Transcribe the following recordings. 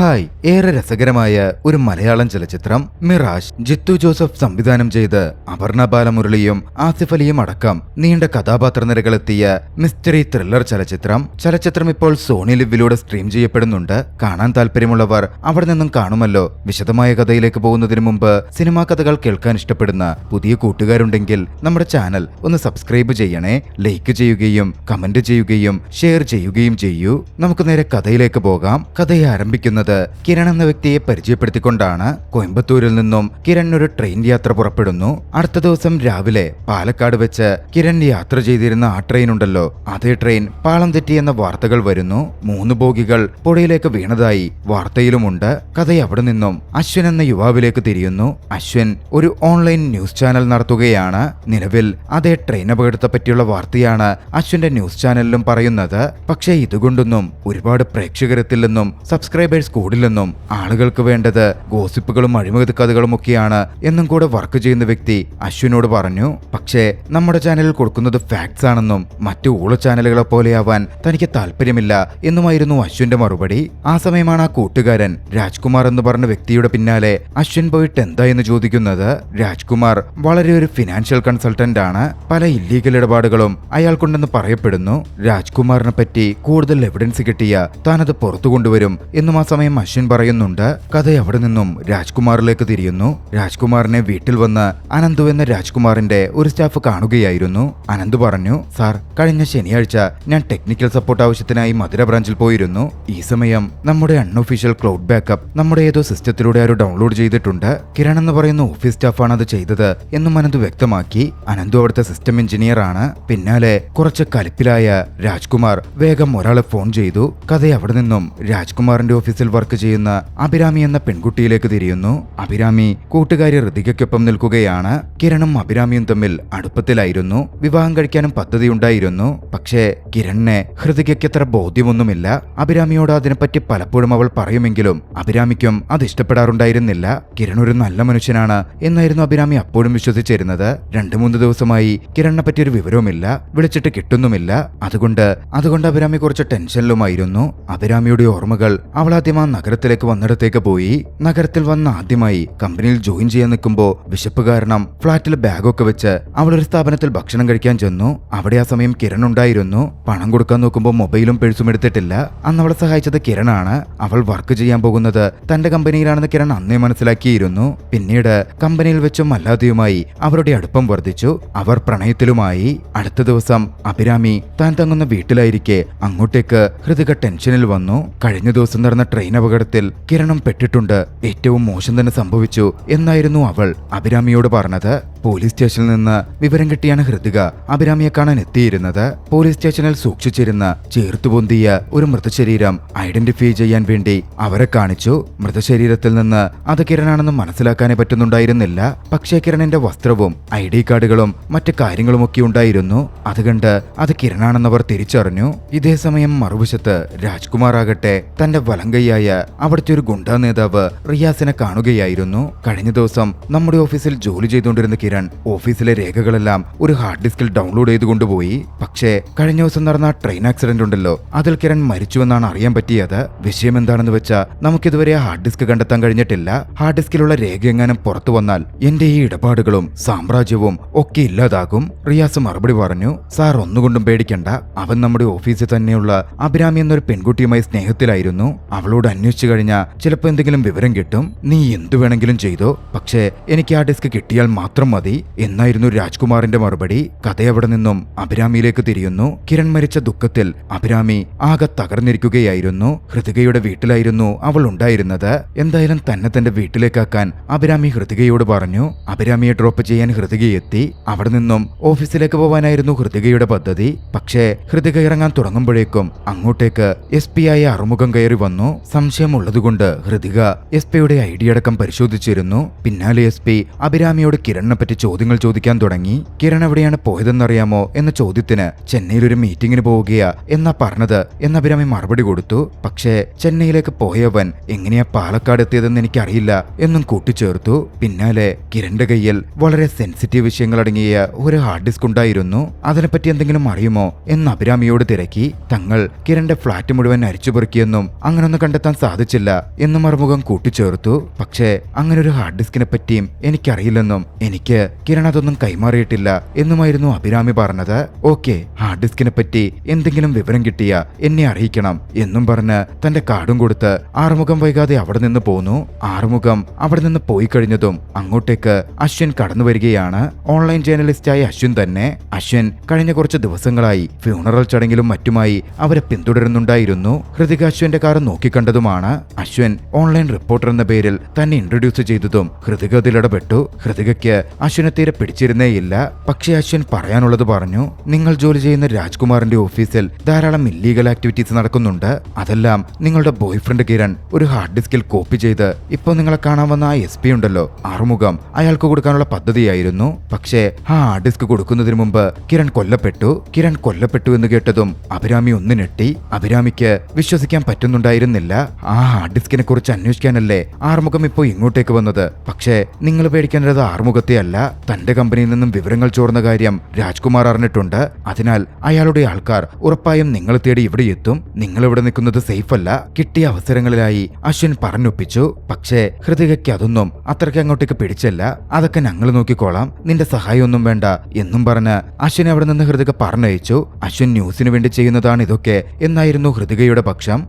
Hi, ഏറെ രസകരമായ ഒരു മലയാളം ചലച്ചിത്രം മിറാഷ്. ജിത്തു ജോസഫ് സംവിധാനം ചെയ്ത് അപർണ ബാലമുരളിയും ആസിഫ് അലിയും അടക്കം നീണ്ട കഥാപാത്ര നിരകളെത്തിയ മിസ്റ്ററി ത്രില്ലർ ചലച്ചിത്രം ഇപ്പോൾ സോണി ലിവിലൂടെ സ്ട്രീം ചെയ്യപ്പെടുന്നുണ്ട്. കാണാൻ താല്പര്യമുള്ളവർ അവിടെ നിന്നും കാണുമല്ലോ. വിശദമായ കഥയിലേക്ക് പോകുന്നതിന് മുമ്പ് സിനിമാ കഥകൾ കേൾക്കാൻ ഇഷ്ടപ്പെടുന്ന പുതിയ കൂട്ടുകാരുണ്ടെങ്കിൽ നമ്മുടെ ചാനൽ ഒന്ന് സബ്സ്ക്രൈബ് ചെയ്യണേ. ലൈക്ക് ചെയ്യുകയും കമന്റ് ചെയ്യുകയും ഷെയർ ചെയ്യുകയും ചെയ്യൂ. നമുക്ക് നേരെ കഥയിലേക്ക് പോകാം. കഥയെ ആരംഭിക്കുന്നത് കിരൺ എന്ന വ്യക്തിയെ പരിചയപ്പെടുത്തിക്കൊണ്ടാണ്. കോയമ്പത്തൂരിൽ നിന്നും കിരൺ ഒരു ട്രെയിൻ യാത്ര പുറപ്പെടുന്നു. അടുത്ത ദിവസം രാവിലെ പാലക്കാട് വെച്ച് കിരൺ യാത്ര ചെയ്തിരുന്ന ആ ട്രെയിൻ ഉണ്ടല്ലോ, അതേ ട്രെയിൻ പാളം തെറ്റിയെന്ന വാർത്തകൾ വരുന്നു. 3 ബോഗികൾ പുഴയിലേക്ക് വീണതായി വാർത്തയിലുമുണ്ട്. കഥ അവിടെ നിന്നും അശ്വിൻ എന്ന യുവാവിലേക്ക് തിരിയുന്നു. അശ്വിൻ ഒരു ഓൺലൈൻ ന്യൂസ് ചാനൽ നടത്തുകയാണ്. നിലവിൽ അതേ ട്രെയിൻ അപകടത്തെ പറ്റിയുള്ള വാർത്തയാണ് അശ്വിന്റെ ന്യൂസ് ചാനലിലും പറയുന്നത്. പക്ഷേ ഇതുകൊണ്ടൊന്നും ഒരുപാട് പ്രേക്ഷകരെത്തില്ലെന്നും സബ്സ്ക്രൈബേഴ്സ് കൂടില്ലെന്നും ആളുകൾക്ക് വേണ്ടത് ഗോസിപ്പുകളും അഴിമതി കഥകളും ഒക്കെയാണ് എന്നും കൂടെ വർക്ക് ചെയ്യുന്ന വ്യക്തി അശ്വിനോട് പറഞ്ഞു. പക്ഷേ നമ്മുടെ ചാനലിൽ കൊടുക്കുന്നത് ഫാക്ട്സ് ആണെന്നും മറ്റു ഊള ചാനലുകളെ പോലെയാവാൻ തനിക്ക് താല്പര്യമില്ല എന്നുമായിരുന്നു അശ്വിന്റെ മറുപടി. ആ സമയമാണ് ആ കൂട്ടുകാരൻ രാജ്കുമാർ എന്ന് പറഞ്ഞ വ്യക്തിയുടെ പിന്നാലെ അശ്വിൻ പോയിട്ട് എന്തായെന്ന് ചോദിക്കുന്നത്. രാജ്കുമാർ വളരെ ഒരു ഫിനാൻഷ്യൽ കൺസൾട്ടന്റ് ആണ്. പല ഇല്ലീഗൽ ഇടപാടുകളും അയാൾക്കുണ്ടെന്ന് പറയപ്പെടുന്നു. രാജ്കുമാറിനെ പറ്റി കൂടുതൽ എവിഡൻസ് കിട്ടിയ താനത് പുറത്തു കൊണ്ടുവരും എന്നും ആ സമയം അശ്വിൻ പറയുന്നുണ്ട്. കഥ അവിടെ നിന്നും രാജ്കുമാറിലേക്ക് തിരിയുന്നു. രാജ്കുമാറിനെ വീട്ടിൽ വന്ന് അനന്തു എന്ന രാജ്കുമാറിന്റെ ഒരു സ്റ്റാഫ് കാണുകയായിരുന്നു. അനന്ത് പറഞ്ഞു, സാർ, കഴിഞ്ഞ ശനിയാഴ്ച ഞാൻ ടെക്നിക്കൽ സപ്പോർട്ട് ആവശ്യത്തിനായി മധുര ബ്രാഞ്ചിൽ പോയിരുന്നു. ഈ സമയം നമ്മുടെ അൺഒഫീഷ്യൽ ക്ലൗഡ് ബാക്കപ്പ് നമ്മുടെ ഏതോ സിസ്റ്റത്തിലൂടെ ആരോ ഡൗൺലോഡ് ചെയ്തിട്ടുണ്ട്. കിരൺ എന്ന് പറയുന്ന ഓഫീസ് സ്റ്റാഫാണ് അത് ചെയ്തത് എന്നും അനന്ത് വ്യക്തമാക്കി. അനന്തു അവിടുത്തെ സിസ്റ്റം എഞ്ചിനീയർ ആണ്. പിന്നാലെ കുറച്ച് കലിപ്പിലായ രാജ്കുമാർ വേഗം ഒരാളെ ഫോൺ ചെയ്തു. കഥ അവിടെ നിന്നും രാജ്കുമാറിന്റെ ഓഫീസിൽ വർക്ക് ചെയ്യുന്ന അഭിരാമി എന്ന പെൺകുട്ടിയിലേക്ക് തിരിയുന്നു. അഭിരാമി കൂട്ടുകാരി ഋതികയ്ക്കൊപ്പം നിൽക്കുകയാണ്. കിരണും അഭിരാമിയും തമ്മിൽ അടുപ്പത്തിലായിരുന്നു. വിവാഹം കഴിക്കാനും പദ്ധതിയുണ്ടായിരുന്നു. പക്ഷേ കിരണിനെ ഹൃതികയ്ക്ക് അത്ര ബോധ്യമൊന്നുമില്ല. അഭിരാമിയോട് അതിനെപ്പറ്റി പലപ്പോഴും അവൾ പറയുമെങ്കിലും അഭിരാമിക്കും അത് ഇഷ്ടപ്പെടാറുണ്ടായിരുന്നില്ല. കിരൺ ഒരു നല്ല മനുഷ്യനാണ് എന്നായിരുന്നു അഭിരാമി അപ്പോഴും വിശ്വസിച്ചിരുന്നത്. 2-3 ദിവസമായി കിരണിനെ പറ്റി ഒരു വിവരവുമില്ല, വിളിച്ചിട്ട് കിട്ടുന്നുമില്ല. അതുകൊണ്ട് അഭിരാമി കുറച്ച് ടെൻഷനിലുമായിരുന്നു. അഭിരാമിയുടെ ഓർമ്മകൾ അവൾ ആദ്യം ആ നഗരത്തിലേക്ക് വന്നിടത്തേക്ക് പോയി. നഗരത്തിൽ വന്ന് ആദ്യമായി കമ്പനിയിൽ ജോയിൻ ചെയ്യാൻ നിൽക്കുമ്പോൾ വിശപ്പ് കാരണം ഫ്ളാറ്റിൽ ബാഗൊക്കെ വെച്ച് അവൾ ഒരു സ്ഥാപനത്തിൽ ഭക്ഷണം കഴിക്കാൻ ചെന്നു. അവിടെ ആ സമയം കിരൺ ഉണ്ടായിരുന്നു. പണം കൊടുക്കാൻ നോക്കുമ്പോൾ മൊബൈലും പേഴ്സും എടുത്തിട്ടില്ല. അന്ന് അവളെ സഹായിച്ചത് കിരണാണ്. അവൾ വർക്ക് ചെയ്യാൻ പോകുന്നത് തന്റെ കമ്പനിയിലാണെന്ന് കിരൺ അന്നേ മനസ്സിലാക്കിയിരുന്നു. പിന്നീട് കമ്പനിയിൽ വെച്ചും അല്ലാതെയുമായി അവരുടെ അടുപ്പം വർദ്ധിച്ചു. അവർ പ്രണയത്തിലുമായി. അടുത്ത ദിവസം അഭിരാമി താൻ തങ്ങുന്ന വീട്ടിലായിരിക്കെ അങ്ങോട്ടേക്ക് ഹൃതിക ടെൻഷനിൽ വന്നു. കഴിഞ്ഞ ദിവസം നടന്ന ട്രെയിൻ അപകടത്തിൽ കിരണും പെട്ടിട്ടുണ്ട്. ഏറ്റവും മോശം തന്നെ സംഭവിച്ചു എന്നായിരുന്നു അവൾ അഭിരാമിയോട് പറഞ്ഞത്. പോലീസ് സ്റ്റേഷനിൽ നിന്ന് വിവരം കിട്ടിയാണ് ഹൃതിക അഭിരാമിയെ കാണാൻ എത്തിയിരുന്നത്. പോലീസ് സ്റ്റേഷനിൽ സൂക്ഷിച്ചിരുന്ന ചേർത്തുപൊന്തിയ ഒരു മൃതശരീരം ഐഡന്റിഫൈ ചെയ്യാൻ വേണ്ടി അവരെ കാണിച്ചു. മൃതശരീരത്തിൽ നിന്ന് അത് കിരണാണെന്ന് മനസ്സിലാക്കാനേ പറ്റുന്നുണ്ടായിരുന്നില്ല. പക്ഷേ കിരണിന്റെ വസ്ത്രവും ID കാർഡുകളും മറ്റു കാര്യങ്ങളുമൊക്കെ ഉണ്ടായിരുന്നു. അതുകണ്ട് അത് കിരണാണെന്നവർ തിരിച്ചറിഞ്ഞു. ഇതേ സമയം മറുവശത്ത് രാജ്കുമാർ ആകട്ടെ തന്റെ വലങ്കയ്യായ അവിടുത്തെ ഒരു ഗുണ്ടാ നേതാവ് റിയാസിനെ കാണുകയായിരുന്നു. കഴിഞ്ഞ ദിവസം നമ്മുടെ ഓഫീസിൽ ജോലി ചെയ്തുകൊണ്ടിരുന്ന കിരൺ ഓഫീസിലെ രേഖകളെല്ലാം ഒരു ഹാർഡ് ഡിസ്കിൽ ഡൗൺലോഡ് ചെയ്ത് കൊണ്ടുപോയി. പക്ഷേ കഴിഞ്ഞ ദിവസം നടന്ന ട്രെയിൻ ആക്സിഡന്റ് ഉണ്ടല്ലോ, അതിൽ കിരൺ മരിച്ചുവെന്നാണ് അറിയാൻ പറ്റിയത്. വിഷയം എന്താണെന്ന് വെച്ചാൽ നമുക്കിതുവരെ ഹാർഡ് ഡിസ്ക് കണ്ടെത്താൻ കഴിഞ്ഞിട്ടില്ല. ഹാർഡ് ഡിസ്കിലുള്ള രേഖ എങ്ങാനും പുറത്തു വന്നാൽ എന്റെ ഈ ഇടപാടുകളും സാമ്രാജ്യവും ഒക്കെ ഇല്ലാതാകും. റിയാസ് മറുപടി പറഞ്ഞു, സാർ ഒന്നുകൊണ്ടും പേടിക്കണ്ട. അവൻ നമ്മുടെ ഓഫീസിൽ തന്നെയുള്ള അഭിരാമി എന്നൊരു പെൺകുട്ടിയുമായി സ്നേഹത്തിലായിരുന്നു. അവളോട് അന്വേഷിച്ചു കഴിഞ്ഞാൽ ചിലപ്പോൾ എന്തെങ്കിലും വിവരം കിട്ടും. നീ എന്തു വേണമെങ്കിലും ചെയ്തോ, പക്ഷേ എനിക്ക് ആ ഡിസ്ക് കിട്ടിയാൽ മാത്രം മതി എന്നായിരുന്നു രാജ്കുമാറിന്റെ മറുപടി. കഥ അവിടെ നിന്നും അഭിരാമിയിലേക്ക് തിരിയുന്നു. കിരൺ മരിച്ച ദുഃഖത്തിൽ അഭിരാമി ആകെ തകർന്നിരിക്കുകയായിരുന്നു. ഹൃതികയുടെ വീട്ടിലായിരുന്നു അവൾ ഉണ്ടായിരുന്നത്. എന്തായാലും തന്നെ തന്റെ വീട്ടിലേക്കാക്കാൻ അഭിരാമി ഹൃതികയോട് പറഞ്ഞു. അഭിരാമിയെ ഡ്രോപ്പ് ചെയ്യാൻ ഹൃതിക എത്തി. അവിടെ നിന്നും ഓഫീസിലേക്ക് പോവാനായിരുന്നു ഹൃതികയുടെ പദ്ധതി. പക്ഷേ ഹൃതിക ഇറങ്ങാൻ തുടങ്ങുമ്പോഴേക്കും അങ്ങോട്ടേക്ക് SP ആയ അറുമുഖം കയറി വന്നു. സംശയമുള്ളതുകൊണ്ട് ഹൃതിക SP-യുടെ ID അടക്കം പരിശോധിച്ചിരുന്നു. പിന്നാലെ SP അഭിരാമിയോട് കിരണിനെ പറ്റി ചോദ്യങ്ങൾ ചോദിക്കാൻ തുടങ്ങി. കിരൺ എവിടെയാണ് പോയതെന്നറിയാമോ എന്ന ചോദ്യത്തിന് ചെന്നൈയിൽ ഒരു മീറ്റിംഗിന് പോവുകയാ എന്നാ പറഞ്ഞത് എന്ന് അഭിരാമി മറുപടി കൊടുത്തു. പക്ഷേ ചെന്നൈയിലേക്ക് പോയവൻ എങ്ങനെയാ പാലക്കാട് എത്തിയതെന്ന് എനിക്കറിയില്ല എന്നും കൂട്ടിച്ചേർത്തു. പിന്നാലെ കിരണിന്റെ കയ്യിൽ വളരെ സെൻസിറ്റീവ് വിഷയങ്ങൾ അടങ്ങിയ ഒരു ഹാർഡ് ഡിസ്ക് ഉണ്ടായിരുന്നു. അതിനെപ്പറ്റി എന്തെങ്കിലും അറിയുമോ എന്ന് അഭിരാമിയോട് തിരക്കി. തങ്ങൾ കിരണിന്റെ ഫ്ളാറ്റ് മുഴുവൻ അരിച്ചുപെറുക്കിയെന്നും അങ്ങനൊന്നും കണ്ടെത്താൻ കണ്ടെത്താൻ സാധിച്ചില്ല എന്ന് മറുമുഖം കൂട്ടിച്ചേർത്തു. പക്ഷേ അങ്ങനെ ഒരു ഹാർഡ് ഡിസ്കിനെ പറ്റിയും എനിക്കറിയില്ലെന്നും എനിക്ക് കിരൺ അതൊന്നും കൈമാറിയിട്ടില്ല എന്നുമായിരുന്നു അഭിരാമി പറഞ്ഞത്. ഓക്കെ, ഹാർഡ് ഡിസ്കിനെ പറ്റി എന്തെങ്കിലും വിവരം കിട്ടിയ എന്നെ അറിയിക്കണം എന്നും പറഞ്ഞ് തന്റെ കാർഡും കൊടുത്ത് ആറുമുഖം വൈകാതെ അവിടെ നിന്ന് പോന്നു. ആറുമുഖം അവിടെ നിന്ന് പോയി കഴിഞ്ഞതും അങ്ങോട്ടേക്ക് അശ്വിൻ കടന്നു വരികയാണ്. ഓൺലൈൻ ജേർണലിസ്റ്റായ അശ്വിൻ തന്നെ. അശ്വിൻ കഴിഞ്ഞ കുറച്ച് ദിവസങ്ങളായി ഫ്യൂണറൽ ചടങ്ങിലും മറ്റുമായി അവരെ പിന്തുടരുന്നുണ്ടായിരുന്നു. ഹൃതിക അശ്വിന്റെ കാർ നോക്കിക്കണ്ടതുമാണ്. അശ്വിൻ ഓൺലൈൻ റിപ്പോർട്ടർ എന്ന പേരിൽ തന്നെ ഇൻട്രൊഡ്യൂസ് ചെയ്തതും ഹൃതിക അതിലിടപെട്ടു. ഹൃതികയ്ക്ക് അശ്വിനെ തീരെ പിടിച്ചിരുന്നേയില്ല. പക്ഷേ അശ്വിൻ പറയാനുള്ളത് പറഞ്ഞു. നിങ്ങൾ ജോലി ചെയ്യുന്ന രാജ്കുമാറിന്റെ ഓഫീസിൽ ധാരാളം ഇല്ലീഗൽ ആക്ടിവിറ്റീസ് നടക്കുന്നുണ്ട്. അതെല്ലാം നിങ്ങളുടെ ബോയ്ഫ്രണ്ട് കിരൺ ഒരു ഹാർഡ് ഡിസ്കിൽ കോപ്പി ചെയ്ത് ഇപ്പോൾ നിങ്ങളെ കാണാൻ വന്ന ആ SP ഉണ്ടല്ലോ ആറുമുഖം, അയാൾക്ക് കൊടുക്കാനുള്ള പദ്ധതിയായിരുന്നു. പക്ഷേ ആ ഹാർഡ് ഡിസ്ക് കൊടുക്കുന്നതിന് മുമ്പ് കിരൺ കൊല്ലപ്പെട്ടു എന്ന് കേട്ടതും അഭിരാമി ഒന്ന് ഞെട്ടി. അഭിരാമിക്ക് വിശ്വസിക്കാൻ പറ്റുന്നുണ്ടായിരുന്നില്ല. ആ ഹാർഡ് ഡിസ്കിനെ കുറിച്ച് അന്വേഷിക്കാനല്ലേ ആറുമുഖം ഇപ്പോൾ ഇങ്ങോട്ടേക്ക് വന്നത്. പക്ഷേ നിങ്ങൾ പേടിക്കേണ്ടത് ആറുമുഖത്തെ അല്ല, തന്റെ കമ്പനിയിൽ നിന്നും വിവരങ്ങൾ ചോർന്ന കാര്യം രാജ്കുമാർ അറിഞ്ഞിട്ടുണ്ട്. അതിനാൽ അയാളുടെ ആൾക്കാർ ഉറപ്പായും നിങ്ങൾ തേടി ഇവിടെ എത്തും. നിങ്ങൾ ഇവിടെ നിൽക്കുന്നത് സേഫ് അല്ല. കിട്ടിയ അവസരങ്ങളിലായി അശ്വിൻ പറഞ്ഞൊപ്പിച്ചു. പക്ഷേ ഹൃതികയ്ക്ക് അതൊന്നും അത്രയ്ക്ക് അങ്ങോട്ടേക്ക് പിടിച്ചല്ല. അതൊക്കെ ഞങ്ങൾ നോക്കിക്കോളാം, നിന്റെ സഹായമൊന്നും വേണ്ട എന്നും പറഞ്ഞ് അശ്വിൻ അവിടെ നിന്ന് ഹൃതിക പറഞ്ഞയച്ചു. അശ്വിൻ ന്യൂസിന് വേണ്ടി ചെയ്യുന്നതാണ് ഇതൊക്കെ എന്നായിരുന്നു ഹൃതികയുടെ പക്ഷം.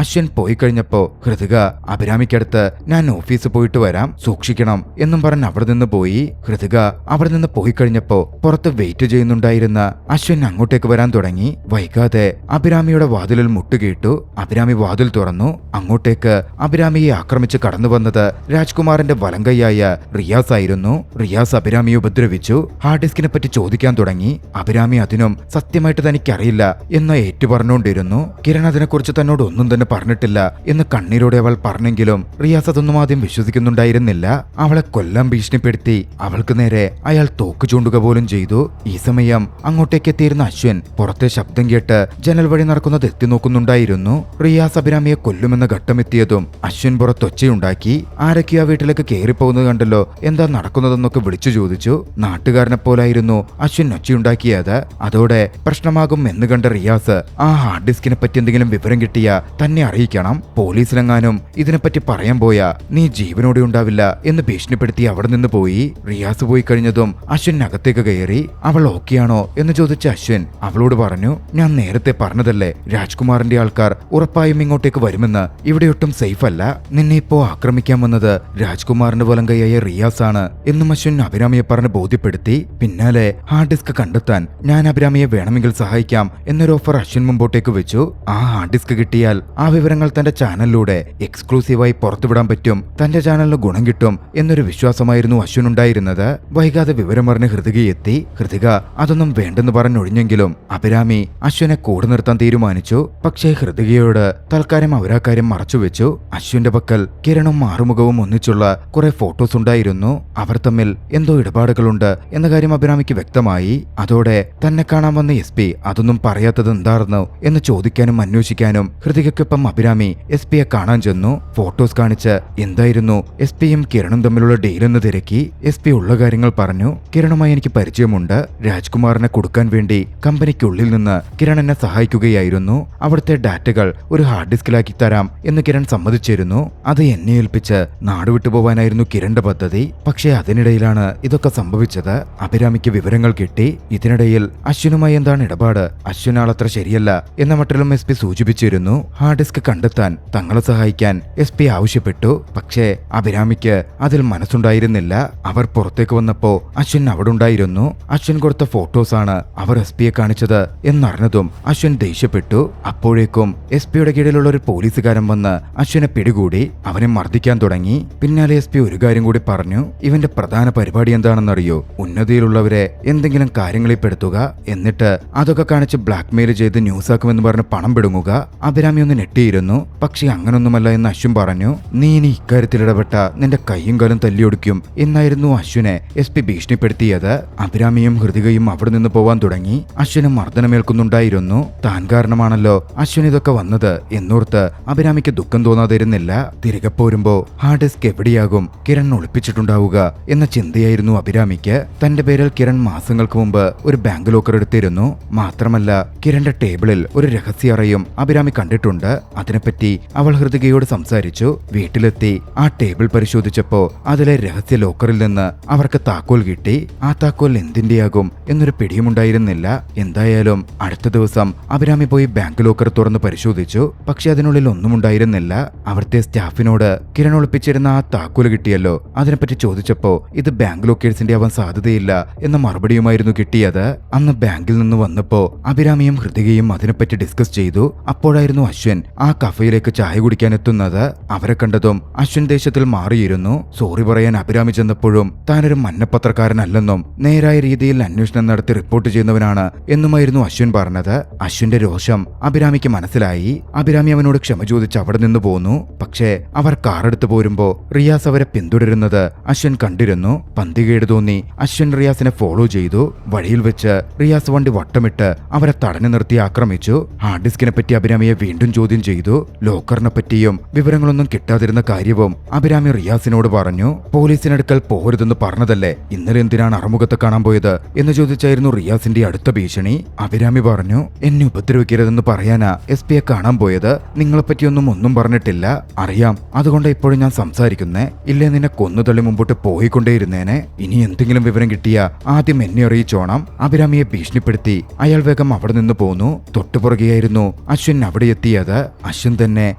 അശ്വിൻ പോയി കഴിഞ്ഞപ്പോ ഹൃതിക അഭിരാമിക്കടുത്ത് ഞാൻ ഓഫീസിൽ പോയിട്ട് വരാം, സൂക്ഷിക്കണം എന്നും പറഞ്ഞ് അവിടെ നിന്ന് പോയി. ഹൃതിക അവിടെ നിന്ന് പോയി കഴിഞ്ഞപ്പോ പുറത്ത് വെയിറ്റ് ചെയ്യുന്നുണ്ടായിരുന്ന അശ്വിൻ അങ്ങോട്ടേക്ക് വരാൻ തുടങ്ങി. വൈകാതെ അഭിരാമിയുടെ വാതിലിൽ മുട്ടുകേട്ടു. അഭിരാമി വാതിൽ തുറന്നു. അങ്ങോട്ടേക്ക് അഭിരാമിയെ ആക്രമിച്ച് കടന്നു വന്നത് രാജ്കുമാറിന്റെ വലങ്കയ്യായ റിയാസ് ആയിരുന്നു. റിയാസ് അഭിരാമിയെ ഉപദ്രവിച്ചു. ഹാർഡ് ഡിസ്കിനെ പറ്റി ചോദിക്കാൻ തുടങ്ങി. അഭിരാമി അതിനും സത്യമായിട്ട് തനിക്കറിയില്ല എന്ന് ഏറ്റുപറഞ്ഞുകൊണ്ടിരുന്നു. കിരൺ അതിനെക്കുറിച്ച് തന്നോട് ഒന്നും തന്നെ പറഞ്ഞിട്ടില്ല എന്ന് കണ്ണീരോടെ അവൾ പറഞ്ഞെങ്കിലും റിയാസ് അതൊന്നും ആദ്യം വിശ്വസിക്കുന്നുണ്ടായിരുന്നില്ല. അവളെ കൊല്ലാൻ ഭീഷണിപ്പെടുത്തി അവൾക്ക് നേരെ അയാൾ തോക്ക് ചൂണ്ടുക പോലും ചെയ്തു. ഈ സമയം അങ്ങോട്ടേക്ക് എത്തിയിരുന്ന അശ്വിൻ പുറത്തെ ശബ്ദം കേട്ട് ജനൽ വഴി നടക്കുന്നത് എത്തി നോക്കുന്നുണ്ടായിരുന്നു. റിയാസ് അഭിരാമിയെ കൊല്ലുമെന്ന ഘട്ടമെത്തിയതും അശ്വിൻ പുറത്തൊച്ചയുണ്ടാക്കി. ആരൊക്കെയോ വീട്ടിലേക്ക് കയറിപ്പോകുന്നത് കണ്ടല്ലോ, എന്താ നടക്കുന്നതെന്നൊക്കെ വിളിച്ചു ചോദിച്ചു. നാട്ടുകാരനെ പോലായിരുന്നു അശ്വിൻ ഒച്ചയുണ്ടാക്കിയത്. അതോടെ പ്രശ്നമാകും എന്ന് കണ്ട റിയാസ് ആ ഹാർഡ് ഡിസ്കിനെ പറ്റി എന്തെങ്കിലും വിവരം കിട്ടിയ തന്നെ അറിയിക്കണം, പോലീസിലെങ്ങാനും ഇതിനെപ്പറ്റി പറയാൻ പോയാ നീ ജീവനോടെ ഉണ്ടാവില്ല എന്ന് ഭീഷണിപ്പെടുത്തി അവിടെ നിന്ന് പോയി. റിയാസ് പോയി കഴിഞ്ഞതും അശ്വിൻ അകത്തേക്ക് കയറി. അവൾ ഓക്കെയാണോ എന്ന് ചോദിച്ച അശ്വിൻ അവളോട് പറഞ്ഞു, ഞാൻ നേരത്തെ പറഞ്ഞതല്ലേ രാജ്കുമാറിന്റെ ആൾക്കാർ ഉറപ്പായും ഇങ്ങോട്ടേക്ക് വരുമെന്ന്. ഇവിടെ ഒട്ടും സേഫ് അല്ല. നിന്നെ ഇപ്പോ ആക്രമിക്കാൻ വന്നത് രാജ്കുമാറിന്റെ വലങ്കയായ റിയാസ് ആണ് എന്നും അശ്വിൻ അഭിരാമിയെ പറഞ്ഞ് ബോധ്യപ്പെടുത്തി. പിന്നാലെ ഹാർഡ് ഡിസ്ക് കണ്ടെത്താൻ ഞാൻ അഭിരാമിയെ വേണമെങ്കിൽ സഹായിക്കാം എന്നൊരു ഓഫർ അശ്വിൻ മുമ്പോട്ടേക്ക് വെച്ചു. ആ ഹാർഡ് ഡിസ്ക് കിട്ടിയാൽ ആ വിവരങ്ങൾ തന്റെ ചാനലിലൂടെ എക്സ്ക്ലൂസീവായി പുറത്തുവിടാൻ പറ്റും, തന്റെ ചാനലിന് ഗുണം കിട്ടും എന്നൊരു വിശ്വാസമായിരുന്നു അശ്വിനുണ്ടായിരുന്നത്. വൈകാതെ വിവരമറിഞ്ഞ് ഹൃതികയെത്തി. ഹൃതിക അതൊന്നും വേണ്ടെന്ന് പറഞ്ഞൊഴിഞ്ഞെങ്കിലും അഭിരാമി അശ്വിനെ കൂടെ നിർത്താൻ തീരുമാനിച്ചു. പക്ഷേ ഹൃതികയോട് തൽക്കാലം അവരാ കാര്യം മറച്ചുവെച്ചു. അശ്വിന്റെ പക്കൽ കിരണും ആറുമുഖവും ഒന്നിച്ചുള്ള കുറെ ഫോട്ടോസ് ഉണ്ടായിരുന്നു. അവർ തമ്മിൽ എന്തോ ഇടപാടുകളുണ്ട് എന്ന കാര്യം അഭിരാമിക്ക് വ്യക്തമായി. അതോടെ തന്നെ കാണാൻ വന്ന SP അതൊന്നും പറയാത്തത് എന്തായിരുന്നു എന്ന് ചോദിക്കാനും അന്വേഷിക്കാനും ഹൃതികയ്ക്കൊപ്പം അഭിരാമി SP കാണാൻ ചെന്നു. ഫോട്ടോസ് കാണിച്ച് എന്തായിരുന്നു SP-യും കിരണും തമ്മിലുള്ള ഡീലെന്ന് തിരക്കി. SP ഉള്ള കാര്യങ്ങൾ പറഞ്ഞു. കിരണുമായി എനിക്ക് പരിചയമുണ്ട്. രാജ്കുമാറിനെ കൊടുക്കാൻ വേണ്ടി കമ്പനിക്കുള്ളിൽ നിന്ന് കിരൺ എന്നെ സഹായിക്കുകയായിരുന്നു. അവിടുത്തെ ഡാറ്റകൾ ഒരു ഹാർഡ് ഡിസ്കിലാക്കി തരാം എന്ന് കിരൺ സമ്മതിച്ചിരുന്നു. അത് എന്നെ ഏൽപ്പിച്ച് നാടുവിട്ടു പോവാനായിരുന്നു കിരണിന്റെ പദ്ധതി. പക്ഷേ അതിനിടയിലാണ് ഇതൊക്കെ സംഭവിച്ചത്. അഭിരാമിക്ക് വിവരങ്ങൾ കിട്ടി. ഇതിനിടയിൽ അശ്വിനുമായി എന്താണ് ഇടപാട്, അശ്വിൻ ആളത്ര ശരിയല്ല എന്ന മട്ടിലും SP സൂചിപ്പിച്ചിരുന്നു. ഹാർഡ് ഡിസ്ക് കണ്ടെത്താൻ തങ്ങളെ സഹായിക്കാൻ SP ആവശ്യപ്പെട്ടു. പക്ഷേ അഭിരാമിക്ക് അതിൽ മനസ്സുണ്ടായിരുന്നില്ല. അവർ പുറത്തേക്ക് വന്നപ്പോ അശ്വിൻ അവിടെ ഉണ്ടായിരുന്നു. അശ്വിൻ കൊടുത്ത ഫോട്ടോസാണ് അവർ SP-യെ കാണിച്ചത് എന്നറിഞ്ഞതും അശ്വിൻ ദേഷ്യപ്പെട്ടു. അപ്പോഴേക്കും SP-യുടെ കീഴിലുള്ള ഒരു പോലീസുകാരൻ വന്ന് അശ്വിനെ പിടികൂടി അവനെ മർദ്ദിക്കാൻ തുടങ്ങി. പിന്നാലെ SP ഒരു കാര്യം കൂടി പറഞ്ഞു, ഇവന്റെ പ്രധാന പരിപാടി എന്താണെന്നറിയോ, ഉന്നതിയിലുള്ളവരെ എന്തെങ്കിലും കാര്യങ്ങളിൽ പെടുത്തുക, എന്നിട്ട് അതൊക്കെ കാണിച്ച് ബ്ലാക്ക്മെയിൽ ചെയ്ത് ന്യൂസാക്കുമെന്ന് പറഞ്ഞ് പണം പിടുങ്ങുക. അഭിരാമി ഒന്ന് ഞെട്ടിയിരുന്നു. പക്ഷെ അങ്ങനൊന്നുമല്ല എന്ന് അശ്വിൻ പറഞ്ഞു. നീ ഇനി ഇക്കാര്യത്തിൽ ഇടപെട്ട നിന്റെ കൈയും കാലും തല്ലിയൊടിക്കും എന്നായിരുന്നു അശ്വിനെ SP ഭീഷണിപ്പെടുത്തിയത്. അഭിരാമിയും ഹൃതികയും അവിടെ നിന്ന് പോവാൻ തുടങ്ങി. അശ്വിന് മർദ്ദനമേൽക്കുന്നുണ്ടായിരുന്നു. താൻ കാരണമാണല്ലോ അശ്വിൻ ഇതൊക്കെ വന്നത് എന്നോർത്ത് അഭിരാമിക്ക് ദുഃഖം തോന്നാതിരുന്നില്ല. തിരികെ പോരുമ്പോ ഹാർഡ് ഡിസ്ക് എവിടെയാകും കിരൺ ഒളിപ്പിച്ചിട്ടുണ്ടാവുക എന്ന ചിന്തയായിരുന്നു അഭിരാമിക്ക്. തന്റെ പേരിൽ കിരൺ മാസങ്ങൾക്ക് മുമ്പ് ഒരു ബാങ്ക് ലോക്കർ എടുത്തിരുന്നു. മാത്രമല്ല കിരണിന്റെ ടേബിളിൽ ഒരു രഹസ്യ അറയും അഭിരാമി കണ്ടിട്ടുണ്ട്. അതിനെപ്പറ്റി അവൾ ഹൃതികയോട് സംസാരിച്ചു. വീട്ടിലെത്തി ആ ടേബിൾ പരിശോധിച്ചപ്പോ അതിലെ രഹസ്യ ലോക്കറിൽ നിന്ന് അവർക്ക് താക്കോൽ കിട്ടി. ആ താക്കോൽ എന്തിന്റെയാകും എന്നൊരു പിടിയുമുണ്ടായിരുന്നില്ല. എന്തായാലും അടുത്ത ദിവസം അഭിരാമി പോയി ബാങ്ക് ലോക്കർ തുറന്ന് പരിശോധിച്ചു. പക്ഷെ അതിനുള്ളിൽ ഒന്നും ഉണ്ടായിരുന്നില്ല. അവിടുത്തെ സ്റ്റാഫിനോട് കിരൺ ഒളിപ്പിച്ചിരുന്ന ആ താക്കോൽ കിട്ടിയല്ലോ, അതിനെപ്പറ്റി ചോദിച്ചപ്പോ ഇത് ബാങ്ക് ലോക്കേഴ്സിന്റെ ആവാൻ സാധ്യതയില്ല എന്ന മറുപടിയുമായിരുന്നു കിട്ടിയത്. അന്ന് ബാങ്കിൽ നിന്ന് വന്നപ്പോ അഭിരാമിയും ഹൃതികയും അതിനെപ്പറ്റി ഡിസ്കസ് ചെയ്തു. അപ്പോഴായിരുന്നു അശ്വിൻ ആ കഫയിലേക്ക് ചായ കുടിക്കാൻ എത്തുന്നത്. അവരെ കണ്ടതും അശ്വിൻ ദേഷ്യത്തിൽ മാറിയിരുന്നു. സോറി പറയാൻ അഭിരാമി ചെന്നപ്പോഴും താനൊരു മന്നപ്പത്രക്കാരനല്ലെന്നും നേരായ രീതിയിൽ അന്വേഷണം നടത്തി റിപ്പോർട്ട് ചെയ്യുന്നവനാണ് എന്നുമായിരുന്നു അശ്വിൻ പറഞ്ഞത്. അശ്വിന്റെ രോഷം അഭിരാമിക്ക് മനസ്സിലായി. അഭിരാമി അവനോട് ക്ഷമ ചോദിച്ച് അവിടെ നിന്ന് പോന്നു. പക്ഷേ അവർ കാറെടുത്ത് പോരുമ്പോ റിയാസ് അവരെ പിന്തുടരുന്നത് അശ്വിൻ കണ്ടിരുന്നു. പന്തികേട് തോന്നി അശ്വിൻ റിയാസിനെ ഫോളോ ചെയ്തു. വഴിയിൽ വെച്ച് റിയാസ് വണ്ടി വട്ടമിട്ട് അവരെ തടഞ്ഞു നിർത്തി ആക്രമിച്ചു. ഹാർഡ് ഡിസ്കിനെ പറ്റി അഭിരാമിയെ വീണ്ടും ചോദ്യം ചെയ്തു. ലോക്കറിനെ പറ്റിയും വിവരങ്ങളൊന്നും കിട്ടാതിരുന്ന കാര്യവും അഭിരാമി റിയാസിനോട് പറഞ്ഞു. പോലീസിനടുക്കൽ പോകരുതെന്ന് പറഞ്ഞതല്ലേ, ഇന്നലെ എന്തിനാണ് അറുമുഖത്തെ കാണാൻ പോയത് എന്ന് ചോദിച്ചായിരുന്നു റിയാസിന്റെ അടുത്ത ഭീഷണി. അഭിരാമി പറഞ്ഞു, എന്നെ ഉപദ്രവിക്കരുതെന്ന് പറയാനാ SP കാണാൻ പോയത്. നിങ്ങളെപ്പറ്റിയൊന്നും ഒന്നും പറഞ്ഞിട്ടില്ല. അറിയാം, അതുകൊണ്ട് ഇപ്പോഴും ഞാൻ സംസാരിക്കുന്നേ. ഇല്ലേ നിന്നെ കൊന്നുതള്ളി മുമ്പോട്ട് പോയിക്കൊണ്ടേയിരുന്നേനെ. ഇനി എന്തെങ്കിലും വിവരം കിട്ടിയ ആദ്യം എന്നെ അറിയിച്ചോണം. അഭിരാമിയെ ഭീഷണിപ്പെടുത്തി അയാൾ വേഗം അവിടെ നിന്ന് പോന്നു. തൊട്ടുപുറകെയായിരുന്നു അശ്വിൻ അവിടെ എത്തിയത്. അശ്വിൻ തന്നെ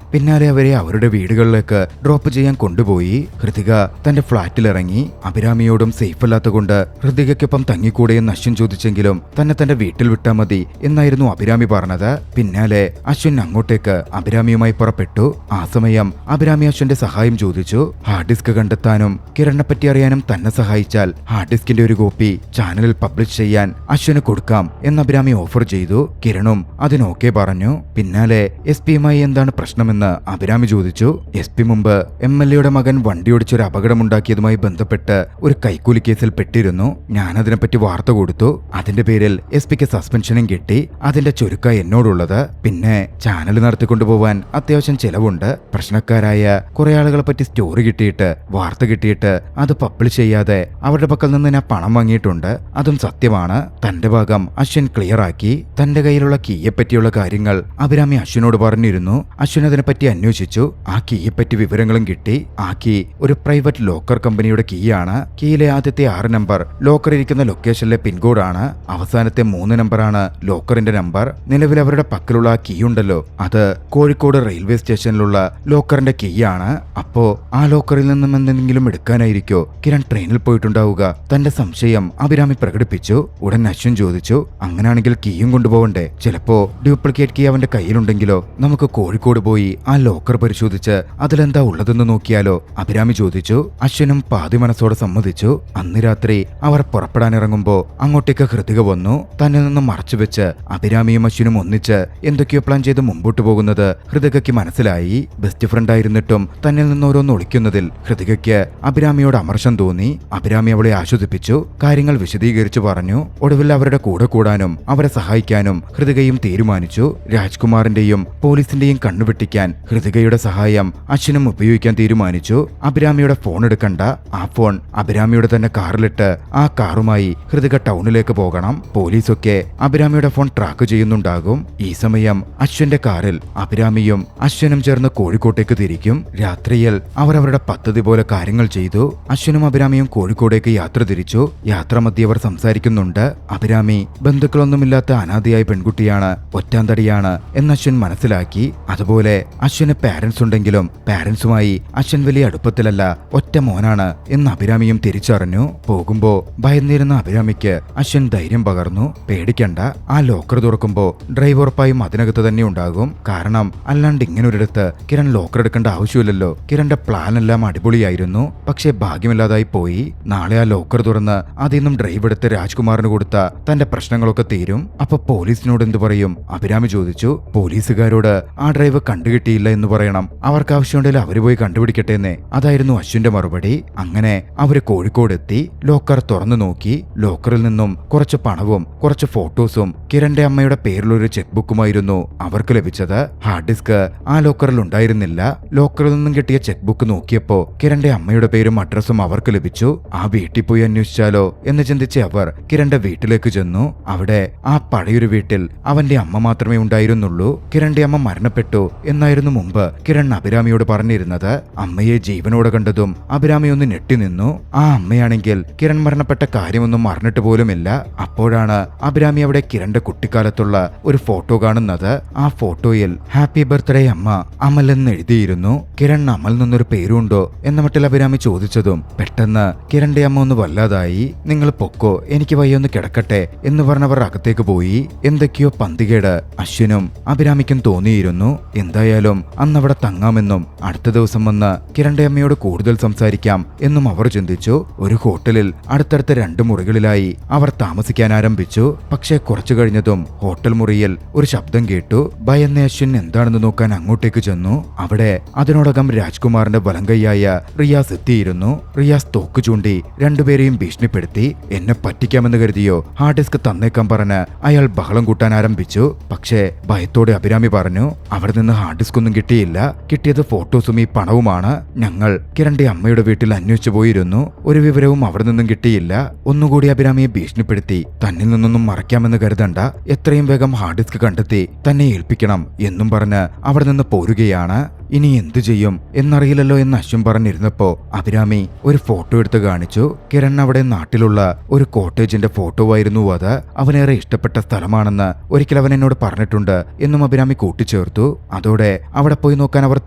പിന്നാലെ അവരെ അവരുടെ വീടുകളിലേക്ക് ഡ്രോപ്പ് ചെയ്യാൻ കൊണ്ടുപോയി. ഹൃതിക തന്റെ ഫ്ളാറ്റിലിറങ്ങി. അഭിരാമിയോടും സേഫ് അല്ലാത്തതുകൊണ്ട് ഹൃതികയ്ക്കൊപ്പം തങ്ങിക്കൂടെയെന്ന് അശ്വിൻ ചോദിച്ചെങ്കിലും തന്നെ തന്റെ വീട്ടിൽ വിട്ടാൽ മതി എന്നായിരുന്നു അഭിരാമി പറഞ്ഞത്. പിന്നാലെ അശ്വിൻ അങ്ങോട്ടേക്ക് അഭിരാമിയുമായി പുറപ്പെട്ടു. ആ സമയം അഭിരാമി അശ്വിന്റെ സഹായം ചോദിച്ചു. ഹാർഡ് ഡിസ്ക് കണ്ടെത്താനും കിരണിനെ പറ്റി അറിയാനും തന്നെ സഹായിച്ചാൽ ഹാർഡ് ഡിസ്കിന്റെ ഒരു കോപ്പി ചാനലിൽ പബ്ലിഷ് ചെയ്യാൻ അശ്വിന് കൊടുക്കാം എന്ന് അഭിരാമി ഓഫർ ചെയ്തു. കിരണും അതിനോക്കെ പറഞ്ഞു. പിന്നാലെ SP-യുമായി എന്താണ് പ്രശ്നമെന്ന് അഭിരാമി ചോദിച്ചു. SP മുമ്പ് MLA-യുടെ മകൻ വണ്ടിയോടിച്ചൊരു അപകടമുണ്ടാക്കിയതുമായി ബന്ധപ്പെട്ട് ഒരു കൈക്കൂലി കേസിൽ പെട്ടിരുന്നു. ഞാൻ അതിനെപ്പറ്റി വാർത്ത കൊടുത്തു. അതിന്റെ പേരിൽ SP-ക്ക് സസ്പെൻഷനും കിട്ടി. അതിന്റെ ചുരുക്ക എന്നോടുള്ളത്. പിന്നെ ചാനൽ നടത്തിക്കൊണ്ടുപോവാൻ അത്യാവശ്യം ചെലവുണ്ട്. പ്രശ്നക്കാരായ കുറെ ആളുകളെ പറ്റി സ്റ്റോറി കിട്ടിയിട്ട് വാർത്ത കിട്ടിയിട്ട് അത് പബ്ലിഷ് ചെയ്യാതെ അവരുടെ പക്കൽ നിന്ന് ഞാൻ പണം വാങ്ങിയിട്ടുണ്ട്. അതും സത്യമാണ്. തന്റെ ഭാഗം അശ്വിൻ ക്ലിയർ ആക്കി. തന്റെ കയ്യിലുള്ള കീയെ പറ്റിയുള്ള കാര്യങ്ങൾ അഭിരാമി അശ്വിനോട് പറഞ്ഞിരുന്നു. അശ്വിൻ അതിനെപ്പറ്റി അന്വേഷിച്ചു. ആ കീയെ പറ്റി വിവരങ്ങളും കിട്ടി. ആ കീ ഒരു പ്രൈവറ്റ് ലോക്കർ കമ്പനിയുടെ കീയാണ്. കീയിലെ ആദ്യത്തെ 6 നമ്പർ ലോക്കർ ഇരിക്കുന്ന ലൊക്കേഷനിലെ പിൻകോഡാണ്. അവസാനത്തെ 3 നമ്പറാണ് ലോക്കറിന്റെ നമ്പർ. നിലവിൽ അവരുടെ പക്കലുള്ള ആ കീ ഉണ്ടല്ലോ, അത് കോഴിക്കോട് റെയിൽവേ സ്റ്റേഷനിലുള്ള ലോക്കറിന്റെ കീയാണ്. അപ്പോ ആ ലോക്കറിൽ നിന്നും എന്തെങ്കിലും എടുക്കാനായിരിക്കോ കിരൺ ട്രെയിനിൽ പോയിട്ടുണ്ടാവുക? തന്റെ സംശയം അഭിരാമി പ്രകടിപ്പിച്ചു. ഉടൻ അശ്വിൻ ചോദിച്ചു, അങ്ങനാണെങ്കിൽ കീയും കൊണ്ടുപോകണ്ടേ? ചിലപ്പോ ഡ്യൂപ്ലിക്കേറ്റ് കീ അവന്റെ കയ്യിലുണ്ടെങ്കിലോ? നമുക്ക് കോഴിക്കോട് പോയി ആ ലോക്കർ പരിശോധിച്ച് അതിലെന്താ ഉള്ളതെന്ന് നോക്കിയാലോ? അഭിരാമി ചോദിച്ചു. അശ്വിനും പാതി മനസ്സോടെ സമ്മതിച്ചു. അന്ന് രാത്രി അവർ പുറപ്പെടാനിറങ്ങുമ്പോ അങ്ങോട്ടേക്ക് ഹൃതിക വന്നു. തന്നെ നിന്ന് മറച്ചുവെച്ച് അഭിരാമിയും അശ്വിനും ഒന്നിച്ച് എന്തൊക്കെയോ പ്ലാൻ ചെയ്ത് മുമ്പോട്ട് പോകുന്നത് ഹൃതികയ്ക്ക് മനസ്സിലായി. ബെസ്റ്റ് ഫ്രണ്ട് ആയിരുന്നിട്ടും തന്നിൽ നിന്ന് ഓരോന്ന് ഒളിക്കുന്നതിൽ ഹൃതികയ്ക്ക് അഭിരാമിയോട് അമർഷം തോന്നി. അഭിരാമി അവളെ ആശ്വസിപ്പിച്ചു. കാര്യങ്ങൾ വിശദീകരിച്ചു പറഞ്ഞു. ഒടുവിൽ അവരുടെ കൂടെ കൂടാനും അവരെ സഹായിക്കാനും ഹൃതികയും തീരുമാനിച്ചു. രാജ്കുമാറിന്റെയും പോലീസിന്റെയും കണ്ണുവെട്ടിക്കാൻ ഹൃതികയുടെ സഹായം അശ്വിനും ഉപയോഗിക്കാൻ തീരുമാനിച്ചു. അഭിരാമിയുടെ ഫോൺ എടുക്കണ്ട. ആ ഫോൺ അഭിരാമിയുടെ തന്നെ കാറിലിട്ട് ആ കാറുമായി ഹൃതിക ടൗണിലേക്ക് പോകണം. പോലീസൊക്കെ അഭിരാമിയുടെ ഫോൺ ട്രാക്ക് ചെയ്യുന്നുണ്ടാകും. ഈ സമയം അശ്വിന്റെ കാറിൽ അഭിരാമിയും അശ്വിനും ചേർന്ന് കോഴിക്കോട്ടേക്ക് തിരിക്കും. രാത്രിയിൽ അവർ അവരുടെ പദ്ധതി പോലെ കാര്യങ്ങൾ ചെയ്തു. അശ്വിനും അഭിരാമിയും കോഴിക്കോടേക്ക് യാത്ര തിരിച്ചു. യാത്രാമധ്യേ അവർ സംസാരിക്കുന്നുണ്ട്. അഭിരാമി ബന്ധുക്കളൊന്നുമില്ലാത്ത അനാഥയായ പെൺകുട്ടിയാണ്, ഒറ്റാന്തടിയാണ് എന്ന് അശ്വിൻ മനസ്സിലാക്കി. അതുപോലെ അശ്വിന് പാരന്റ്സ് ഉണ്ടെങ്കിലും പാരന്റ്സുമായി അശ്വിൻ വലിയ അടുപ്പത്തിലല്ല, ഒറ്റ മോനാണ് എന്ന് അഭിരാമിയും തിരിച്ചറിഞ്ഞു. പോകുമ്പോ ഭയന്നിരുന്ന അഭിരാമിക്ക് അശ്വിൻ ധൈര്യം പകർന്നു. പേടിക്കണ്ട, ആ ലോക്കർ തുറക്കുമ്പോ ഡ്രൈവ് ഉറപ്പായും അതിനകത്ത് തന്നെ ഉണ്ടാകും. കാരണം അല്ലാണ്ട് ഇങ്ങനൊരിടത്ത് കിരൺ ലോക്കർ എടുക്കേണ്ട ആവശ്യമില്ലല്ലോ. കിരണിന്റെ പ്ലാൻ എല്ലാം അടിപൊളിയായിരുന്നു. പക്ഷേ ഭാഗ്യമില്ലാതായി പോയി. നാളെ ആ ലോക്കർ തുറന്ന് അതിൽ നിന്നും ഡ്രൈവ് എടുത്ത് രാജ്കുമാറിന് കൊടുത്ത തന്റെ പ്രശ്നങ്ങളൊക്കെ തീരും. അപ്പൊ പോലീസിനോട് എന്തു പറയും? അഭിരാമി ചോദിച്ചു. പോലീസുകാരോട് ആ ഡ്രൈവ് കണ്ടുകിട്ടിയില്ല എന്ന് പറയണം. അവർക്ക് ആവശ്യമുണ്ടെങ്കിൽ അവര് പോയി കണ്ടുപിടിക്കട്ടെന്നേ. അതായിരുന്നു അശ്വിന്റെ മറുപടി. അങ്ങനെ അവര് കോഴിക്കോട് എത്തി. ലോക്കർ തുറന്നു നോക്കി. ലോക്കറിൽ നിന്നും കുറച്ച് പണവും കുറച്ച് ഫോട്ടോസും കിരണിന്റെ അമ്മയുടെ പേരിലൊരു ചെക്ക് ബുക്കുമായിരുന്നു അവർക്ക് ലഭിച്ചത്. ഹാർഡ് ഡിസ്ക് ആ ലോക്കറിൽ ഉണ്ടായിരുന്നില്ല. ലോക്കറിൽ നിന്നും കിട്ടിയ ചെക്ക് ബുക്ക് നോക്കിയപ്പോ കിരണിന്റെ അമ്മയുടെ പേരും അഡ്രസ്സും അവർക്ക് ലഭിച്ചു. ആ വീട്ടിൽ പോയി അന്വേഷിച്ചാലോ എന്ന് ചിന്തിച്ച് അവർ കിരണിന്റെ വീട്ടിലേക്ക് ചെന്നു. അവിടെ ആ പഴയൊരു വീട്ടിൽ അവന്റെ അമ്മ മാത്രമേ ഉണ്ടായിരുന്നുള്ളൂ. കിരണിന്റെ അമ്മ മരണപ്പെട്ടു എന്നായിരുന്നു മുമ്പ് കിരൺ അഭിരാമിയോട് പറഞ്ഞിരുന്നത്. അമ്മയെ ജീവനോടെ കണ്ടതും അഭിരാമി ഒന്ന് ഞെട്ടി നിന്നു. ആ അമ്മയാണെങ്കിൽ കിരൺ മരണപ്പെട്ട കാര്യമൊന്നും അറിഞ്ഞിട്ട് പോലുമില്ല. അപ്പോഴാണ് അഭിരാമി അവിടെ കിരണിന്റെ കുട്ടിക്കാലത്തുള്ള ഒരു ഫോട്ടോ കാണുന്നത്. ആ ഫോട്ടോയിൽ ഹാപ്പി ബർത്ത്ഡേ അമ്മ അമൽ എന്ന് എഴുതിയിരുന്നു. കിരൺ അമൽ നിന്നൊരു പേരുണ്ടോ എന്ന മട്ടിൽ അഭിരാമി ചോദിച്ചതും പെട്ടെന്ന് കിരണിന്റെ അമ്മ ഒന്ന് വല്ലാതായി. നിങ്ങൾ പൊക്കോ, എനിക്ക് വയ്യൊന്ന് കിടക്കട്ടെ എന്ന് പറഞ്ഞവർ അകത്തേക്ക് പോയി. എന്തൊക്കെയോ പന്തികേട് അശ്വിനും അഭിരാമിക്കും തോന്നിയിരുന്നു. എന്തായാലും അന്നവിടെ തങ്ങാമെന്നും അടുത്ത ദിവസം വന്ന് കിരണിന്റെ അമ്മയോട് കൂടുതൽ സംസാരിക്കാം എന്നും അവർ ചിന്തിച്ചു. ഒരു ഹോട്ടലിൽ അടുത്തടുത്ത 2 മുറികളിലായി അവർ താമസിക്കാൻ ആരംഭിച്ചു. പക്ഷേ കുറച്ചു കഴിഞ്ഞതും ഹോട്ടൽ മുറിയിൽ ഒരു ശബ്ദം കേട്ടു. ഭയന്ന അശ്വിൻ എന്താണെന്ന് നോക്കാൻ അങ്ങോട്ടേക്ക് ചെന്നു. അവിടെ അതിനോടകം രാജ്കുമാറിന്റെ വലങ്കയ്യായ റിയാസ് എത്തിയിരുന്നു. റിയാസ് തോക്ക് ചൂണ്ടി രണ്ടുപേരെയും ഭീഷണിപ്പെടുത്തി. എന്നെ പറ്റിക്കാമെന്ന് കരുതിയോ, ഹാർഡ് ഡിസ്ക് തന്നേക്കാൻ പറഞ്ഞ് അയാൾ ബഹളം കൂട്ടാൻ ആരംഭിച്ചു. പക്ഷേ ഭയത്തോടെ അഭിരാമി പറഞ്ഞു, അവിടെ നിന്ന് ഹാർഡ് ഡിസ്ക് ഒന്നും കിട്ടിയില്ല. കിട്ടിയത് ഫോട്ടോസും ഈ പണവുമാണ്. ഞങ്ങൾ കിരണിന്റെ അമ്മയുടെ വീട്ടിൽ അന്വേഷിച്ചു പോയിരുന്നു. ഒരു വിവരവും അവിടെ നിന്നും കിട്ടിയില്ല. ഒന്നുകൂടി അഭിരാമിയെ ഭീഷണിപ്പെടുത്തി. തന്നിൽ നിന്നൊന്നും മറയ്ക്കാമെന്ന് കരുതണ്ട, എത്രയും വേഗം ഹാർഡ് ഡിസ്ക് കണ്ടെത്തി തന്നെ ഏൽപ്പിക്കണം എന്നും പറഞ്ഞ് അവിടെ നിന്ന് പോരുകയാണ്. ഇനി എന്തു ചെയ്യും എന്നറിയില്ലല്ലോ എന്ന് അശ്വിൻ പറഞ്ഞിരുന്നപ്പോ അഭിരാമി ഒരു ഫോട്ടോ എടുത്ത് കാണിച്ചു. കിരൺ അവിടെ നാട്ടിലുള്ള ഒരു കോട്ടേജിന്റെ ഫോട്ടോ ആയിരുന്നു അത്. അവനേറെ ഇഷ്ടപ്പെട്ട സ്ഥലമാണെന്ന് ഒരിക്കൽ അവൻ എന്നോട് പറഞ്ഞിട്ടുണ്ട് എന്നും അഭിരാമി കൂട്ടിച്ചേർത്തു. അതോടെ അവിടെ പോയി നോക്കാൻ അവർ